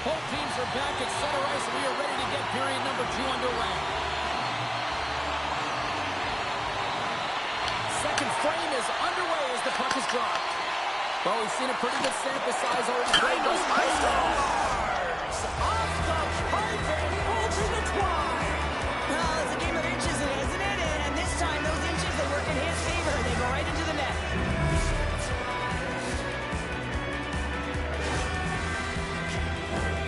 Speaker 1: Both teams are back at center ice, and we are ready to get period number 2 underway. Second frame is underway as the puck is dropped. Well, we've seen a pretty good sample size already. Off the pipe and pulled to the twine.
Speaker 2: Well, it's a game of inches, isn't it? And this time, those inches, they work in his favor. They go right into the net.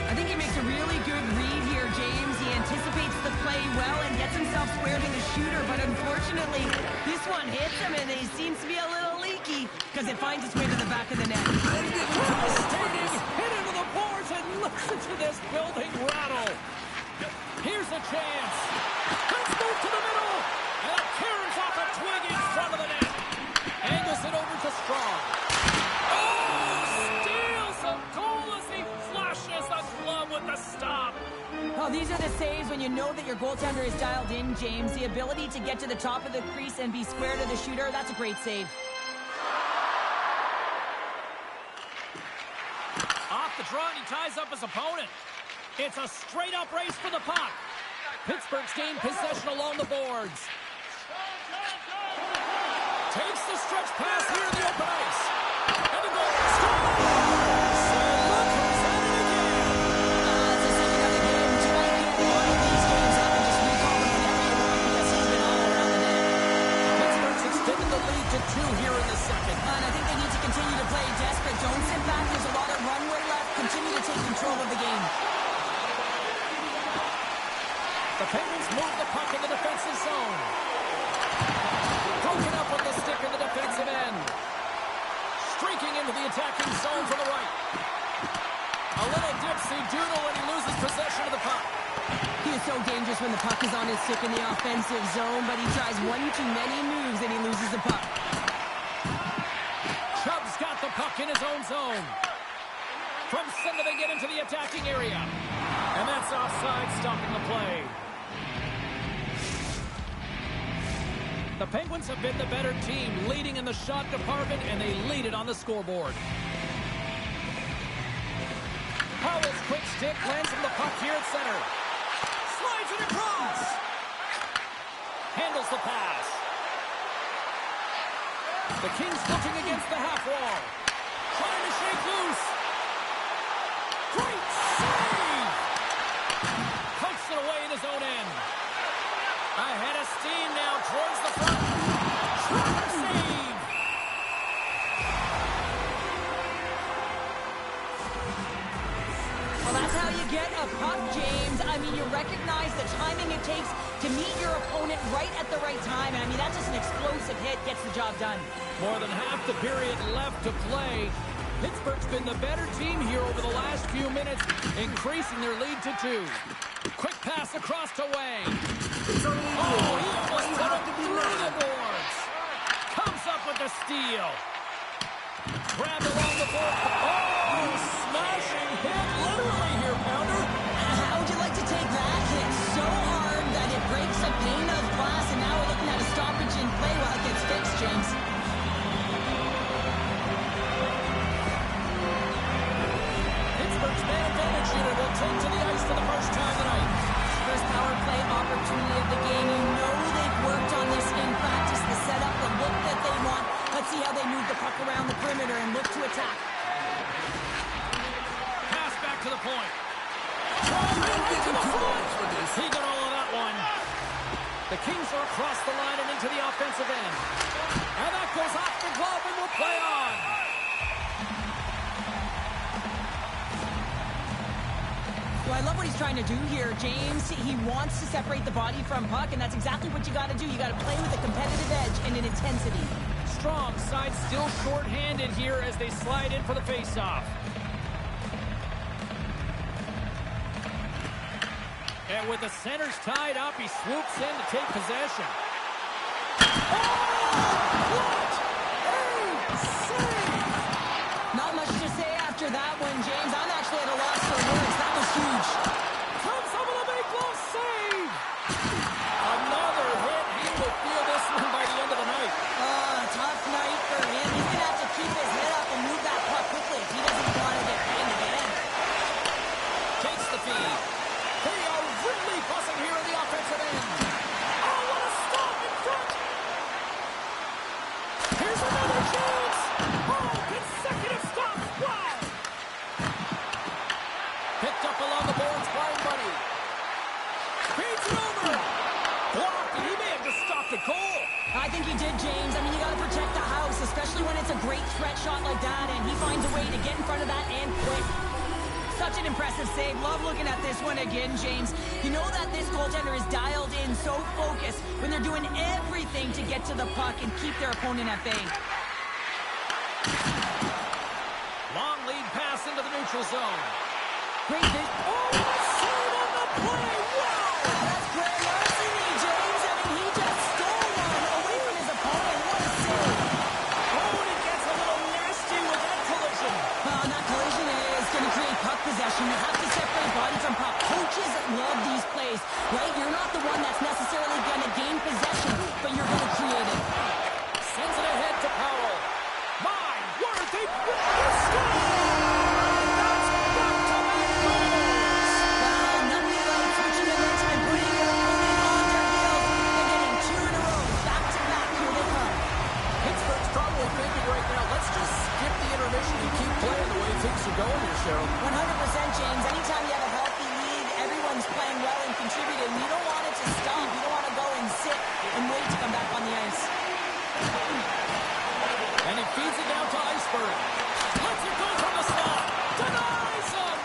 Speaker 2: I think he makes a really good read here, James. He anticipates the play well and gets himself square to the shooter, but unfortunately, this one hits him, and he seems to be a little leaky because it finds its way to the back of the net.
Speaker 1: Devastating hit into the boards, and listen to this building rattle. Here's a chance. Let's move to the middle, and it tears off a twig in front of the net. Angles it over to Strong. Oh, steals a goal as he flashes a glove with the stop.
Speaker 2: Oh, these are the saves when you know that your goaltender is dialed in, James. The ability to get to the top of the crease and be square to the shooter, that's a great save.
Speaker 1: Off the draw, and he ties up his opponent. It's a straight-up race for the puck. Pittsburgh's gained possession along the boards. Takes the stretch pass here in the open ice. And the goal is scored. Look who's at it again.
Speaker 2: It's the second of the game. Try to get one of these games up and just recall them whenever you want because he's been all around the net.
Speaker 1: Pittsburgh's extended the lead to 2 here in the second.
Speaker 2: And I think they need to continue to play desperate. Don't sit back. There's a lot of runway left. Continue to take control of the game.
Speaker 1: The Penguins move the puck in the defensive zone. Broken up with the stick in the defensive end. Streaking into the attacking zone from the right. A little dipsy-doodle when he loses possession of the puck.
Speaker 2: He is so dangerous when the puck is on his stick in the offensive zone, but he tries one too many moves and he loses the puck.
Speaker 1: Chubb's got the puck in his own zone. From center they get into the attacking area. And that's offside, stopping the play. The Penguins have been the better team, leading in the shot department, and they lead it on the scoreboard. Powell's quick stick lands from the puck here at center. Slides it across. Handles the pass. The Kings looking against the half wall. Trying to shake loose. Great save! Pokes it away in his own end. Ahead of steam now towards the front. Trap save!
Speaker 2: Well, that's how you get a puck, James. I mean, you recognize the timing it takes to meet your opponent right at the right time. And I mean, that's just an explosive hit, gets the job done.
Speaker 1: More than half the period left to play. Pittsburgh's been the better team here over the last few minutes, increasing their lead to 2. Quick pass across to Wang. Oh, he almost put it through the boards. Comes up with the steal. Grabbed along the board. Oh, smashing hit literally here, Pounder.
Speaker 2: How would you like to take that hit? So hard that it breaks a pane of glass, and now we're looking at a stoppage in play while it gets fixed, James.
Speaker 1: Pittsburgh's man advantage unit will take to the ice for the first time tonight.
Speaker 2: First power play opportunity of the game. You know they've worked on this in practice, the setup, the look that they want. Let's see how they move the puck around the perimeter and look to attack.
Speaker 1: Pass back to the point. Right to the front. He got all of that one. The Kings are across the line and into the offensive end. And that goes off the glove and will play on.
Speaker 2: Well, I love what he's trying to do here, James. He wants to separate the body from puck, and that's exactly what you got to do. You got to play with a competitive edge and an intensity.
Speaker 1: Strong side still short-handed here as they slide in for the face-off. And with the centers tied up, he swoops in to take possession. Oh! What a save!
Speaker 2: Not much to say after that one, James. I'm actually at a loss for words. That was huge.
Speaker 1: Comes up with a big glove save! Another hit. He will feel this one by the end of the night.
Speaker 2: Tough night for him. He's going to have to keep his head up and move that puck quickly if he doesn't want to get pinned again.
Speaker 1: Takes the feed. They are really buzzing here in the offensive end. Oh, what a stop in front! Here's another chance! Oh, consecutive stops! Wow! Picked up along the boards by Buddy. Feeds it over! Blocked, and he may have just stopped a goal.
Speaker 2: I think he did, James. I mean, you got to protect the house, especially when it's a great threat shot like that, and he finds a way to get in front of that and quick. Such an impressive save. Love looking at this one again, James. You know that this goaltender is dialed in, so focused when they're doing everything to get to the puck and keep their opponent at bay.
Speaker 1: Long lead pass into the neutral zone.
Speaker 2: Great vision.
Speaker 1: Oh, what a save on the play! Wow!
Speaker 2: That's great larceny, James. I mean, he just stole one away from his opponent. What a save.
Speaker 1: Oh, and it gets a little nasty with that collision.
Speaker 2: That collision is going to create puck possession. You have to separate body from puck. Coaches love these plays, right? You're not the one that's necessarily going to gain possession, but you're going to create it.
Speaker 1: Sends it ahead to Powell. My word, they win this game! That's back-to-back goals!
Speaker 2: Nothing like switching momentum and putting your opponent on their heels. They're getting 2 in a row. Back-to-back. Here they come.
Speaker 1: Pittsburgh's probably thinking right now, let's just skip the intermission and keep playing the way things are going here, Cheryl.
Speaker 2: 100%, James. Anytime you have a healthy lead, everyone's playing well and contributing. You don't want it to stop. You don't want to go and sit and wait to come back on the ice.
Speaker 1: And he feeds it down to Iceberg. Lets it go from the slot. Denies him!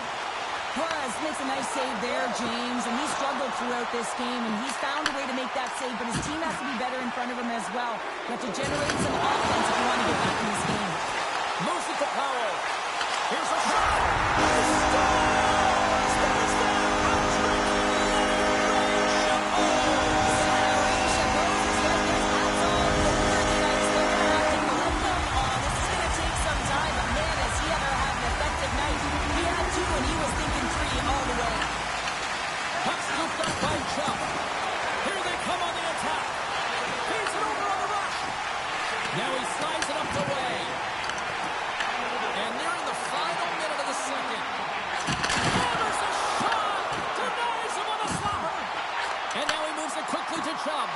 Speaker 2: Torres makes a nice save there, James, and he struggled throughout this game, and he's found a way to make that save, but his team has to be better in front of him as well. You have to generate some offense if you want to get back in this game.
Speaker 1: Moves it to Powell. Here's a shot. Chel. Here they come on the attack. Feeds it over on the rush. Now he slides it up the way. And nearing the final minute of the second. Oh, there's a shot! Denies him on the slapper. And now he moves it quickly to Chel.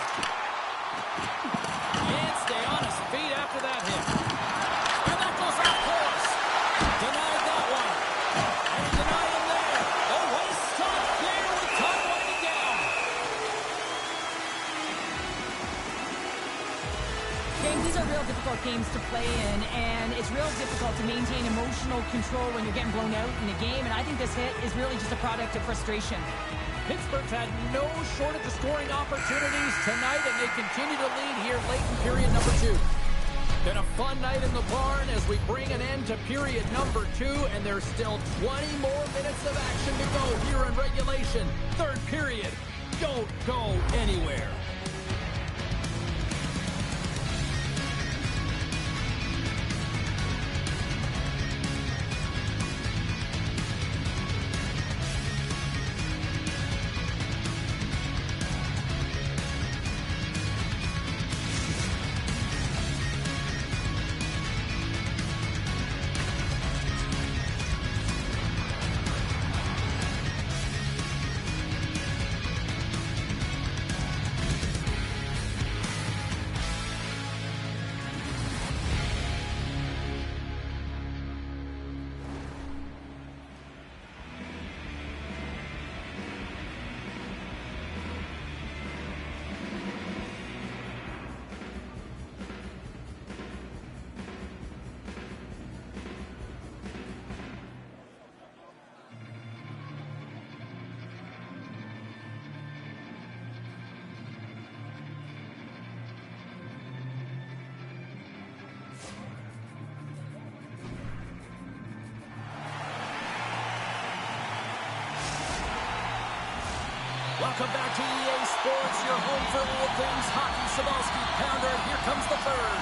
Speaker 1: And stay on his feet after that hit. And that goes off course. Denied that one. And he denied him there. Oh, what a stop there with time winding down.
Speaker 2: James, these are real difficult games to play in, and it's real difficult to maintain emotional control when you're getting blown out in a game, and I think this hit is really just a product of frustration.
Speaker 1: Pittsburgh's had no shortage of scoring opportunities tonight, and they continue to lead here late in period number 2. Been a fun night in the barn as we bring an end to period number 2, and there's still 20 more minutes of action to go here in regulation. Third period. Don't go anywhere. Welcome back to EA Sports, your home for all things hockey. Sabalski pounder, and here comes the third.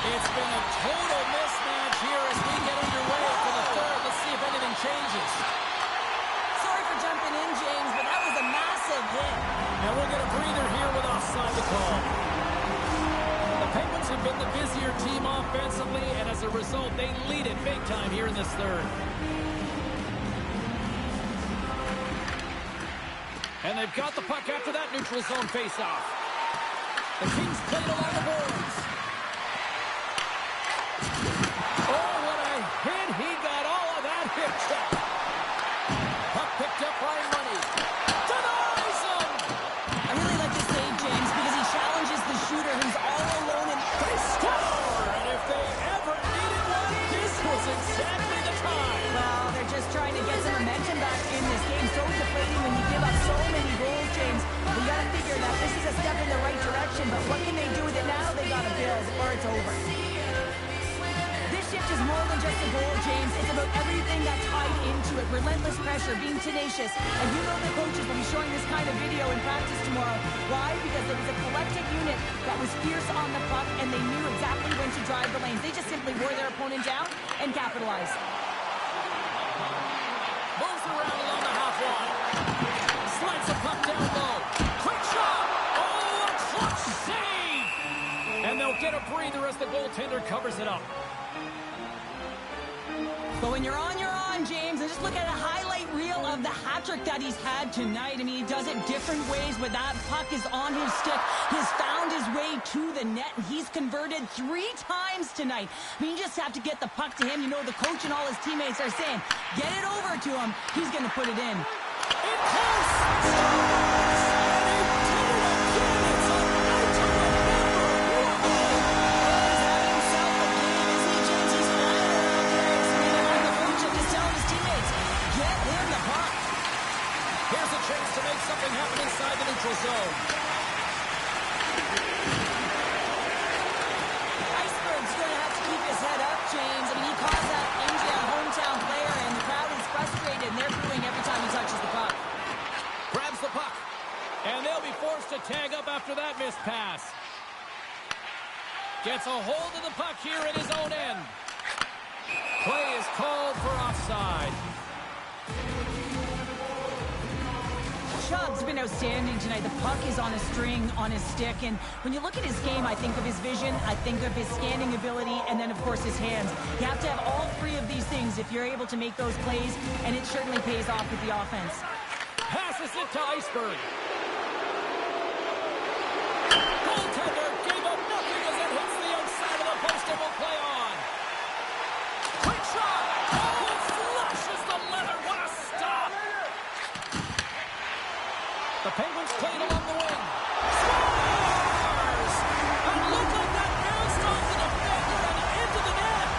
Speaker 1: It's been a total mismatch here as we get underway for the third. Let's see if anything changes.
Speaker 2: Sorry for jumping in, James, but that was a massive hit.
Speaker 1: Now we'll get a breather here with offside to call. The Penguins have been the busier team offensively, and as a result, they lead it big time here in this third. And they've got the puck after that neutral zone faceoff. The Kings played along the boards. Oh, what a hit. He got all of that hip check. Puck picked up by Money. Denies him!
Speaker 2: I really like this save, James, because he challenges the shooter who's all alone and
Speaker 1: They score! And if they ever needed one, this was exactly the time.
Speaker 2: well, they're just trying to get some momentum back in this game. So deflating when you give up so many goals, James. We got to figure that this is a step in the right direction, but what can they do with it now? They got to build or it's over. This shift is more than just a goal, James. It's about everything that's tied into it. Relentless pressure, being tenacious. And you know the coaches will be showing this kind of video in practice tomorrow. Why? Because there was a collective unit that was fierce on the puck, and they knew exactly when to drive the lanes. They just simply wore their opponent down and capitalized.
Speaker 1: Moves around along the half wall. Slides the puck down low. Quick shot! Oh, a clutch save! And they'll get a breather as the goaltender covers it up.
Speaker 2: But when you're on, James. And just look at a highlight reel of the hat-trick that he's had tonight. I mean, he does it different ways, but that puck is on his stick. He's found his way to the net, and he's converted 3 times tonight. I mean, you just have to get the puck to him. You know, the coach and all his teammates are saying, get it over to him. He's going to put it in.
Speaker 1: In close! And he did it again! It's a night to remember!
Speaker 2: He's having himself a game, isn't he, James? He's flying around there. He's behind the coach and just telling his teammates, get him the puck.
Speaker 1: Here's a chance to make something happen inside the neutral zone.
Speaker 2: Iceberg's going to have to keep his head up, James. I mean, he caused that injury on a hometown player, and the crowd is frustrated, and they're booing every time he touches the puck.
Speaker 1: Grabs the puck. And they'll be forced to tag up after that missed pass. Gets a hold of the puck here at his own end. Play is called for offside.
Speaker 2: Chubb's been outstanding tonight. The puck is on a string on his stick, and when you look at his game, I think of his vision, I think of his scanning ability, and then, of course, his hands. You have to have all three of these things if you're able to make those plays, and it certainly pays off with the offense.
Speaker 1: Passes it to Iceberg. Goaltender gave up nothing as it hits the outside of the post and will play on. Quick shot! Oh, flushes the leather. What a stop! The Penguins played along the wing. Scores! It looked like that bounced off the defender and into the net.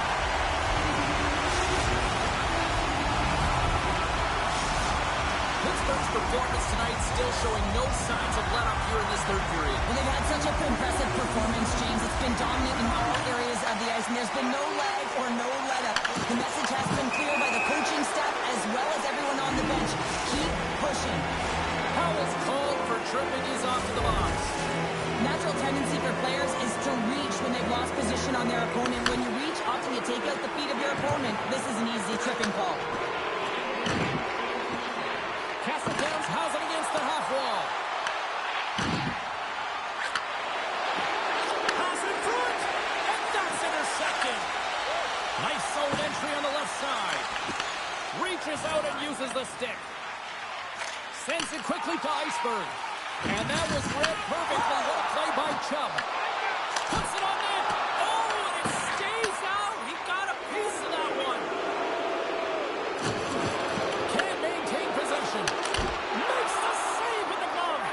Speaker 1: Pittsburgh's performance tonight still showing no signs of let-up here in this third period.
Speaker 2: Well, they've had such an impressive performance, James. It's been dominant in all areas of the ice, and there's been no lag or no let-up. The message has been clear by the coaching staff as well as everyone on the bench. Keep pushing.
Speaker 1: Powell's called for tripping. He's off to the box.
Speaker 2: Natural tendency for players is to reach when they've lost position on their opponent. When you reach, often you take out the feet of your opponent. This is an easy tripping call.
Speaker 1: Castleton's has it against the half wall. Pass in front, and that's intercepted. Nice zone entry on the left side. Reaches out and uses the stick. Sends it quickly to Iceberg. And that was read perfectly. What a play by Chel. Puts it on net. Oh, and it stays out. He got a piece of that one. Can't maintain possession. Makes the save with the glove.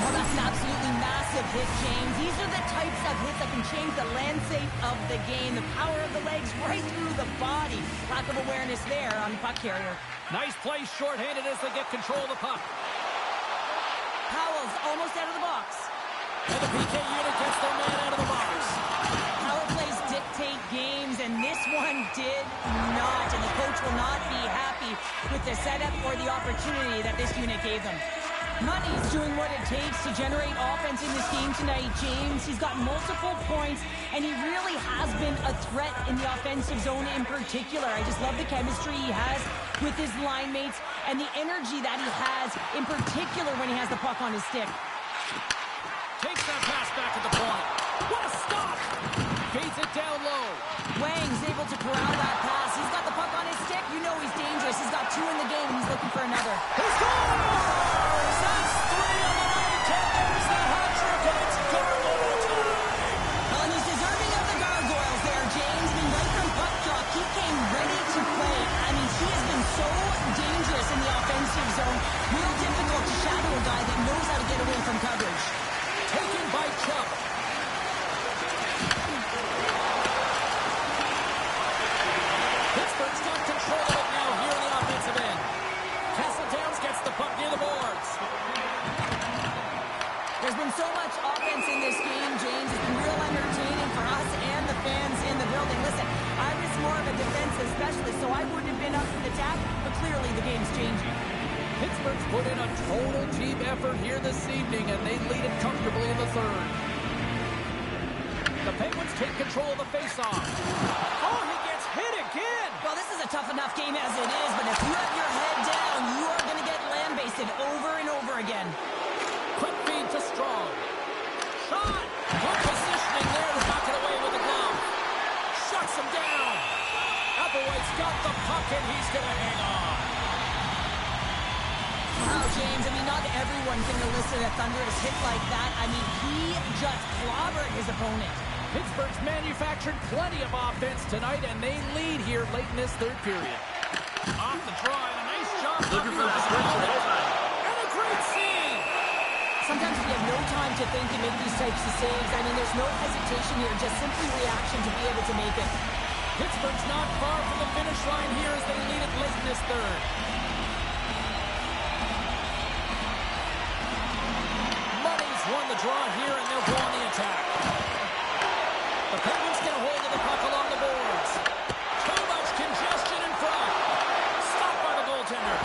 Speaker 2: Well, that's an absolutely massive hit, James. These are the types of hits that can change the landscape of the game. The power of the legs right through the body. Lack of awareness there on the puck carrier.
Speaker 1: Nice play shorthanded as they get control of the puck.
Speaker 2: Powell's almost out of the box.
Speaker 1: And the PK unit gets their man out of the box.
Speaker 2: Power plays dictate games, and this one did not. And the coach will not be happy with the setup or the opportunity that this unit gave them. Money's doing what it takes to generate offense in this game tonight, James. He's got multiple points, and he really has been a threat in the offensive zone in particular. I just love the chemistry he has with his line mates and the energy that he has, in particular when he has the puck on his stick.
Speaker 1: Takes that pass back at the point. What a stop! Feeds it down low.
Speaker 2: Wang's able to corral that pass. He's got the puck on his stick. You know he's dangerous. He's got two in the game, and he's looking for another.
Speaker 1: He scores! That's three on the night, and there's the hat trick, and it's gargoyle time!
Speaker 2: Well, and he's deserving of the gargoyles there, James. I mean, right from puck drop, he came ready to play. I mean, he has been so dangerous in the offensive zone. Real difficult to shadow a guy that knows how to get away from coverage.
Speaker 1: Taken by Chel. Pittsburgh's got control of it now here in the offensive end. Castletowns gets the puck near the boards.
Speaker 2: There's been so much offense in this game, James. It's been real entertaining for us and the fans in the building. Listen, I was more of a defensive specialist, so I wouldn't have been up for the tap, but clearly the game's changing.
Speaker 1: Pittsburgh's put in a total team effort here this evening, and they lead it comfortably in the third. The Penguins take control of the faceoff. Oh, he gets hit again!
Speaker 2: Well, this is a tough enough game as it is, but if you have your head down, you are going to get lambasted over and over again.
Speaker 1: Quick feed to Strong. Shot! Good positioning there to knock it away with the glove. Shuts him down. Applewhite's got the puck, and he's going to hang on.
Speaker 2: Wow, James, I mean, not everyone can elicit a thunderous hit like that. I mean, he just clobbered his opponent.
Speaker 1: Pittsburgh's manufactured plenty of offense tonight, and they lead here late in this third period. Off the draw, and a nice job.
Speaker 5: Looking for the switch.
Speaker 1: And a great save.
Speaker 2: Sometimes we have no time to think and make these types of saves. I mean, there's no hesitation here, just simply reaction to be able to make it.
Speaker 1: Pittsburgh's not far from the finish line here as they lead it late in this third. Money's won the draw here, and they'll go on the attack. The Penguins get a hold of the puck along the boards. Too much congestion in front. Stopped by the goaltender.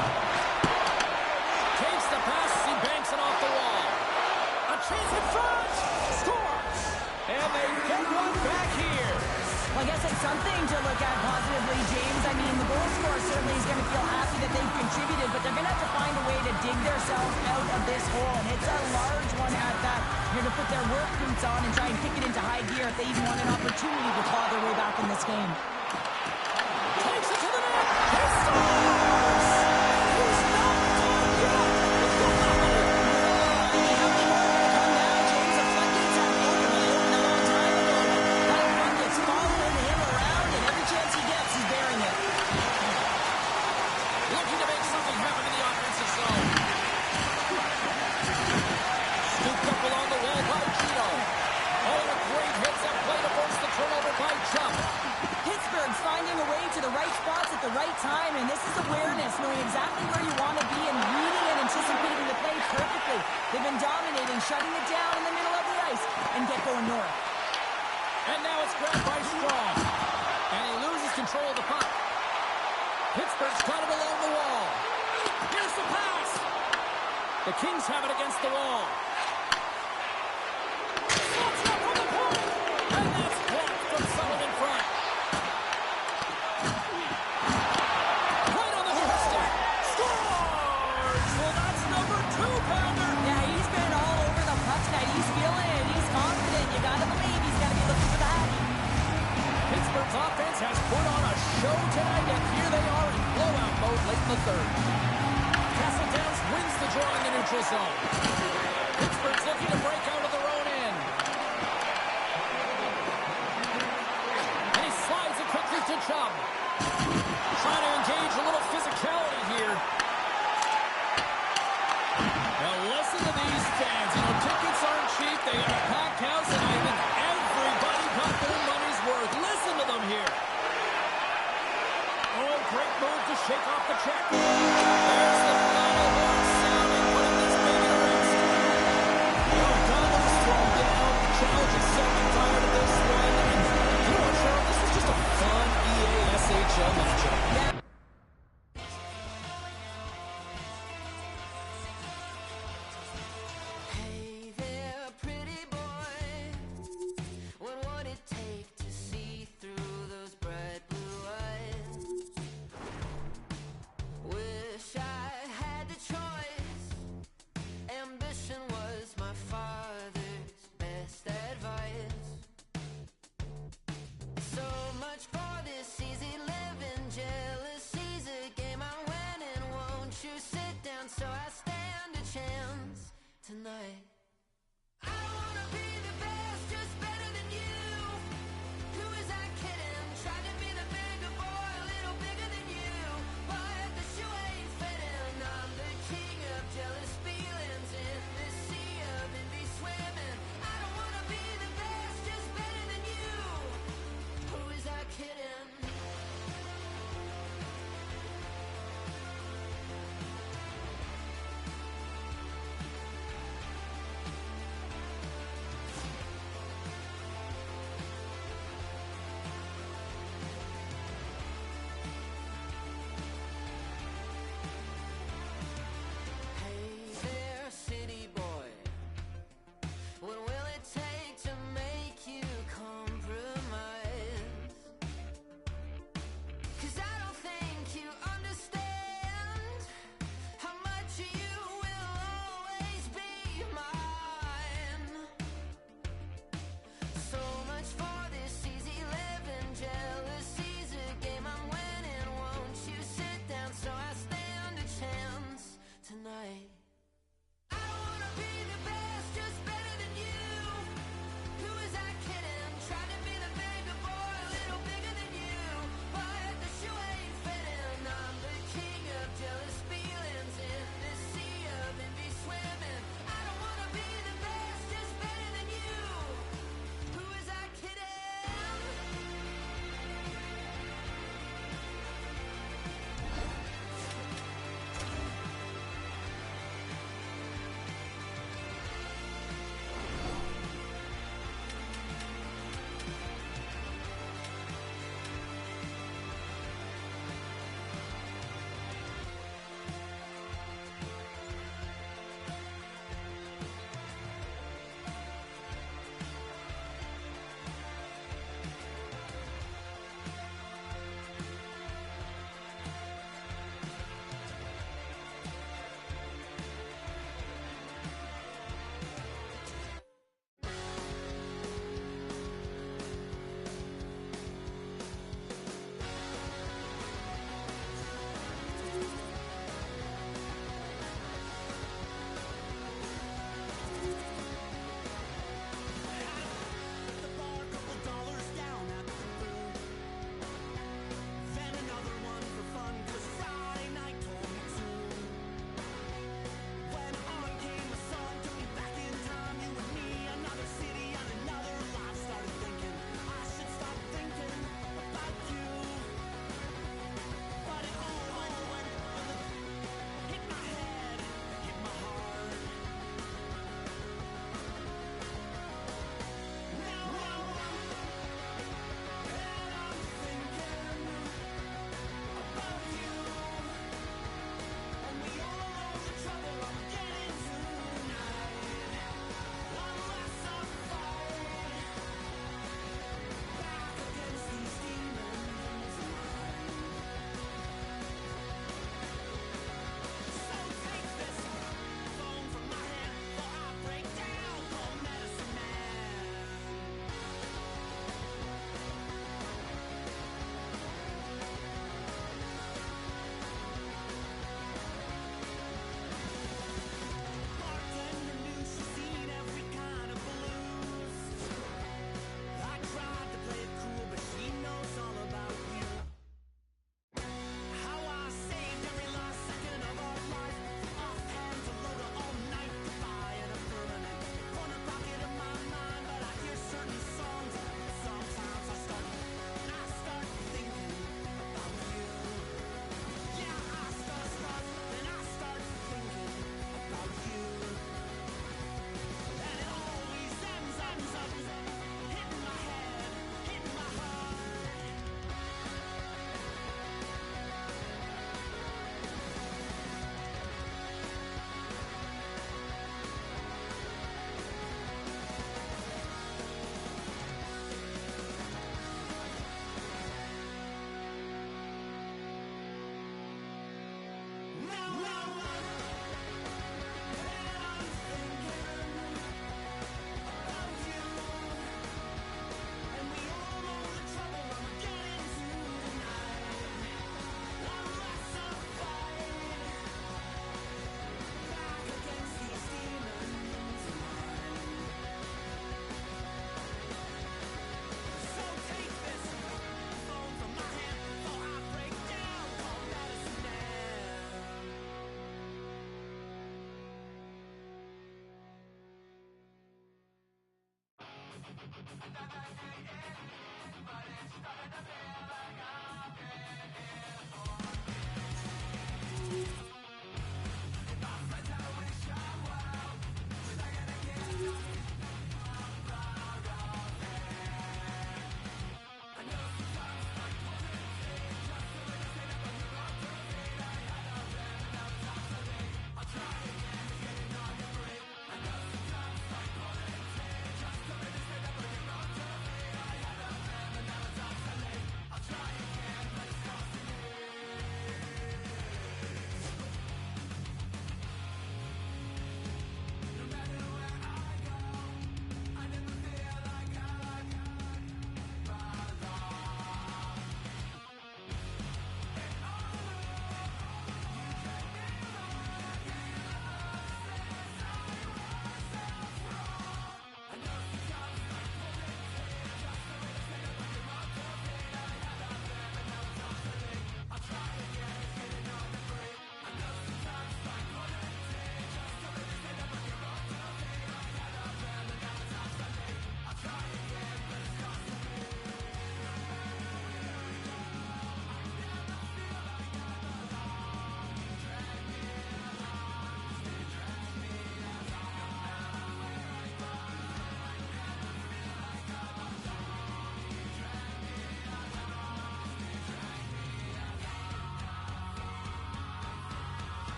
Speaker 1: Takes the pass as he banks it off the wall. A chance in front. Scores. And they get one back here.
Speaker 2: Well, I guess it's something to look at positively, James. I mean, the goal scorer certainly is going to feel happy that they've contributed, but they're going to have to find a way to dig themselves out of this hole, and it's a large one at that. They're going to put their work boots on and try and kick it into high gear if they even want an opportunity to claw their way back in this game.
Speaker 1: Takes it to the net. He scores! He's not done yet.
Speaker 2: How many more are going to come now, James? The floodgates have opened. Well, they opened a long time ago, but that one gets following him around, and every chance he gets, he's bearing it.
Speaker 1: Looking to make something happen in the offensive zone. Scooped up along the wall by Gino. Oh, a great hits that play to force the turnover by Chel.
Speaker 2: Pittsburgh's finding a way to the right spots at the right time, and this is awareness, knowing exactly where you want to be and reading and anticipating the play perfectly. They've been dominating, shutting it down in the middle of the ice, and get going north.
Speaker 1: And now it's grabbed by Strong. And he loses control of the puck. Pittsburgh's got it along the wall. Here's the pass. The Kings have it against the wall. Slots up from the point. And that's blocked from someone in front. Right on the doorstep. Scores! Well, that's number 2-pounder.
Speaker 2: Yeah, he's been all over the puck tonight. He's feeling it. He's confident. You got to believe he's got to be looking for the Hattie.
Speaker 1: Pittsburgh's offense has put on a show tonight, and here they are in blowout mode late in the third. Castle Downs wins the draw in the neutral zone. Pittsburgh's looking to break out of their own end. And he slides it quickly to Chubb. Trying to engage a little physicality here. Now listen to these fans. You know, tickets aren't cheap. They got a packed house, and I think everybody got their money's worth. Listen to them here. Oh, great move to shake off the check. There's the final horn sounding, putting this baby to rest. Well done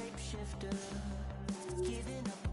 Speaker 5: shapeshifter, giving up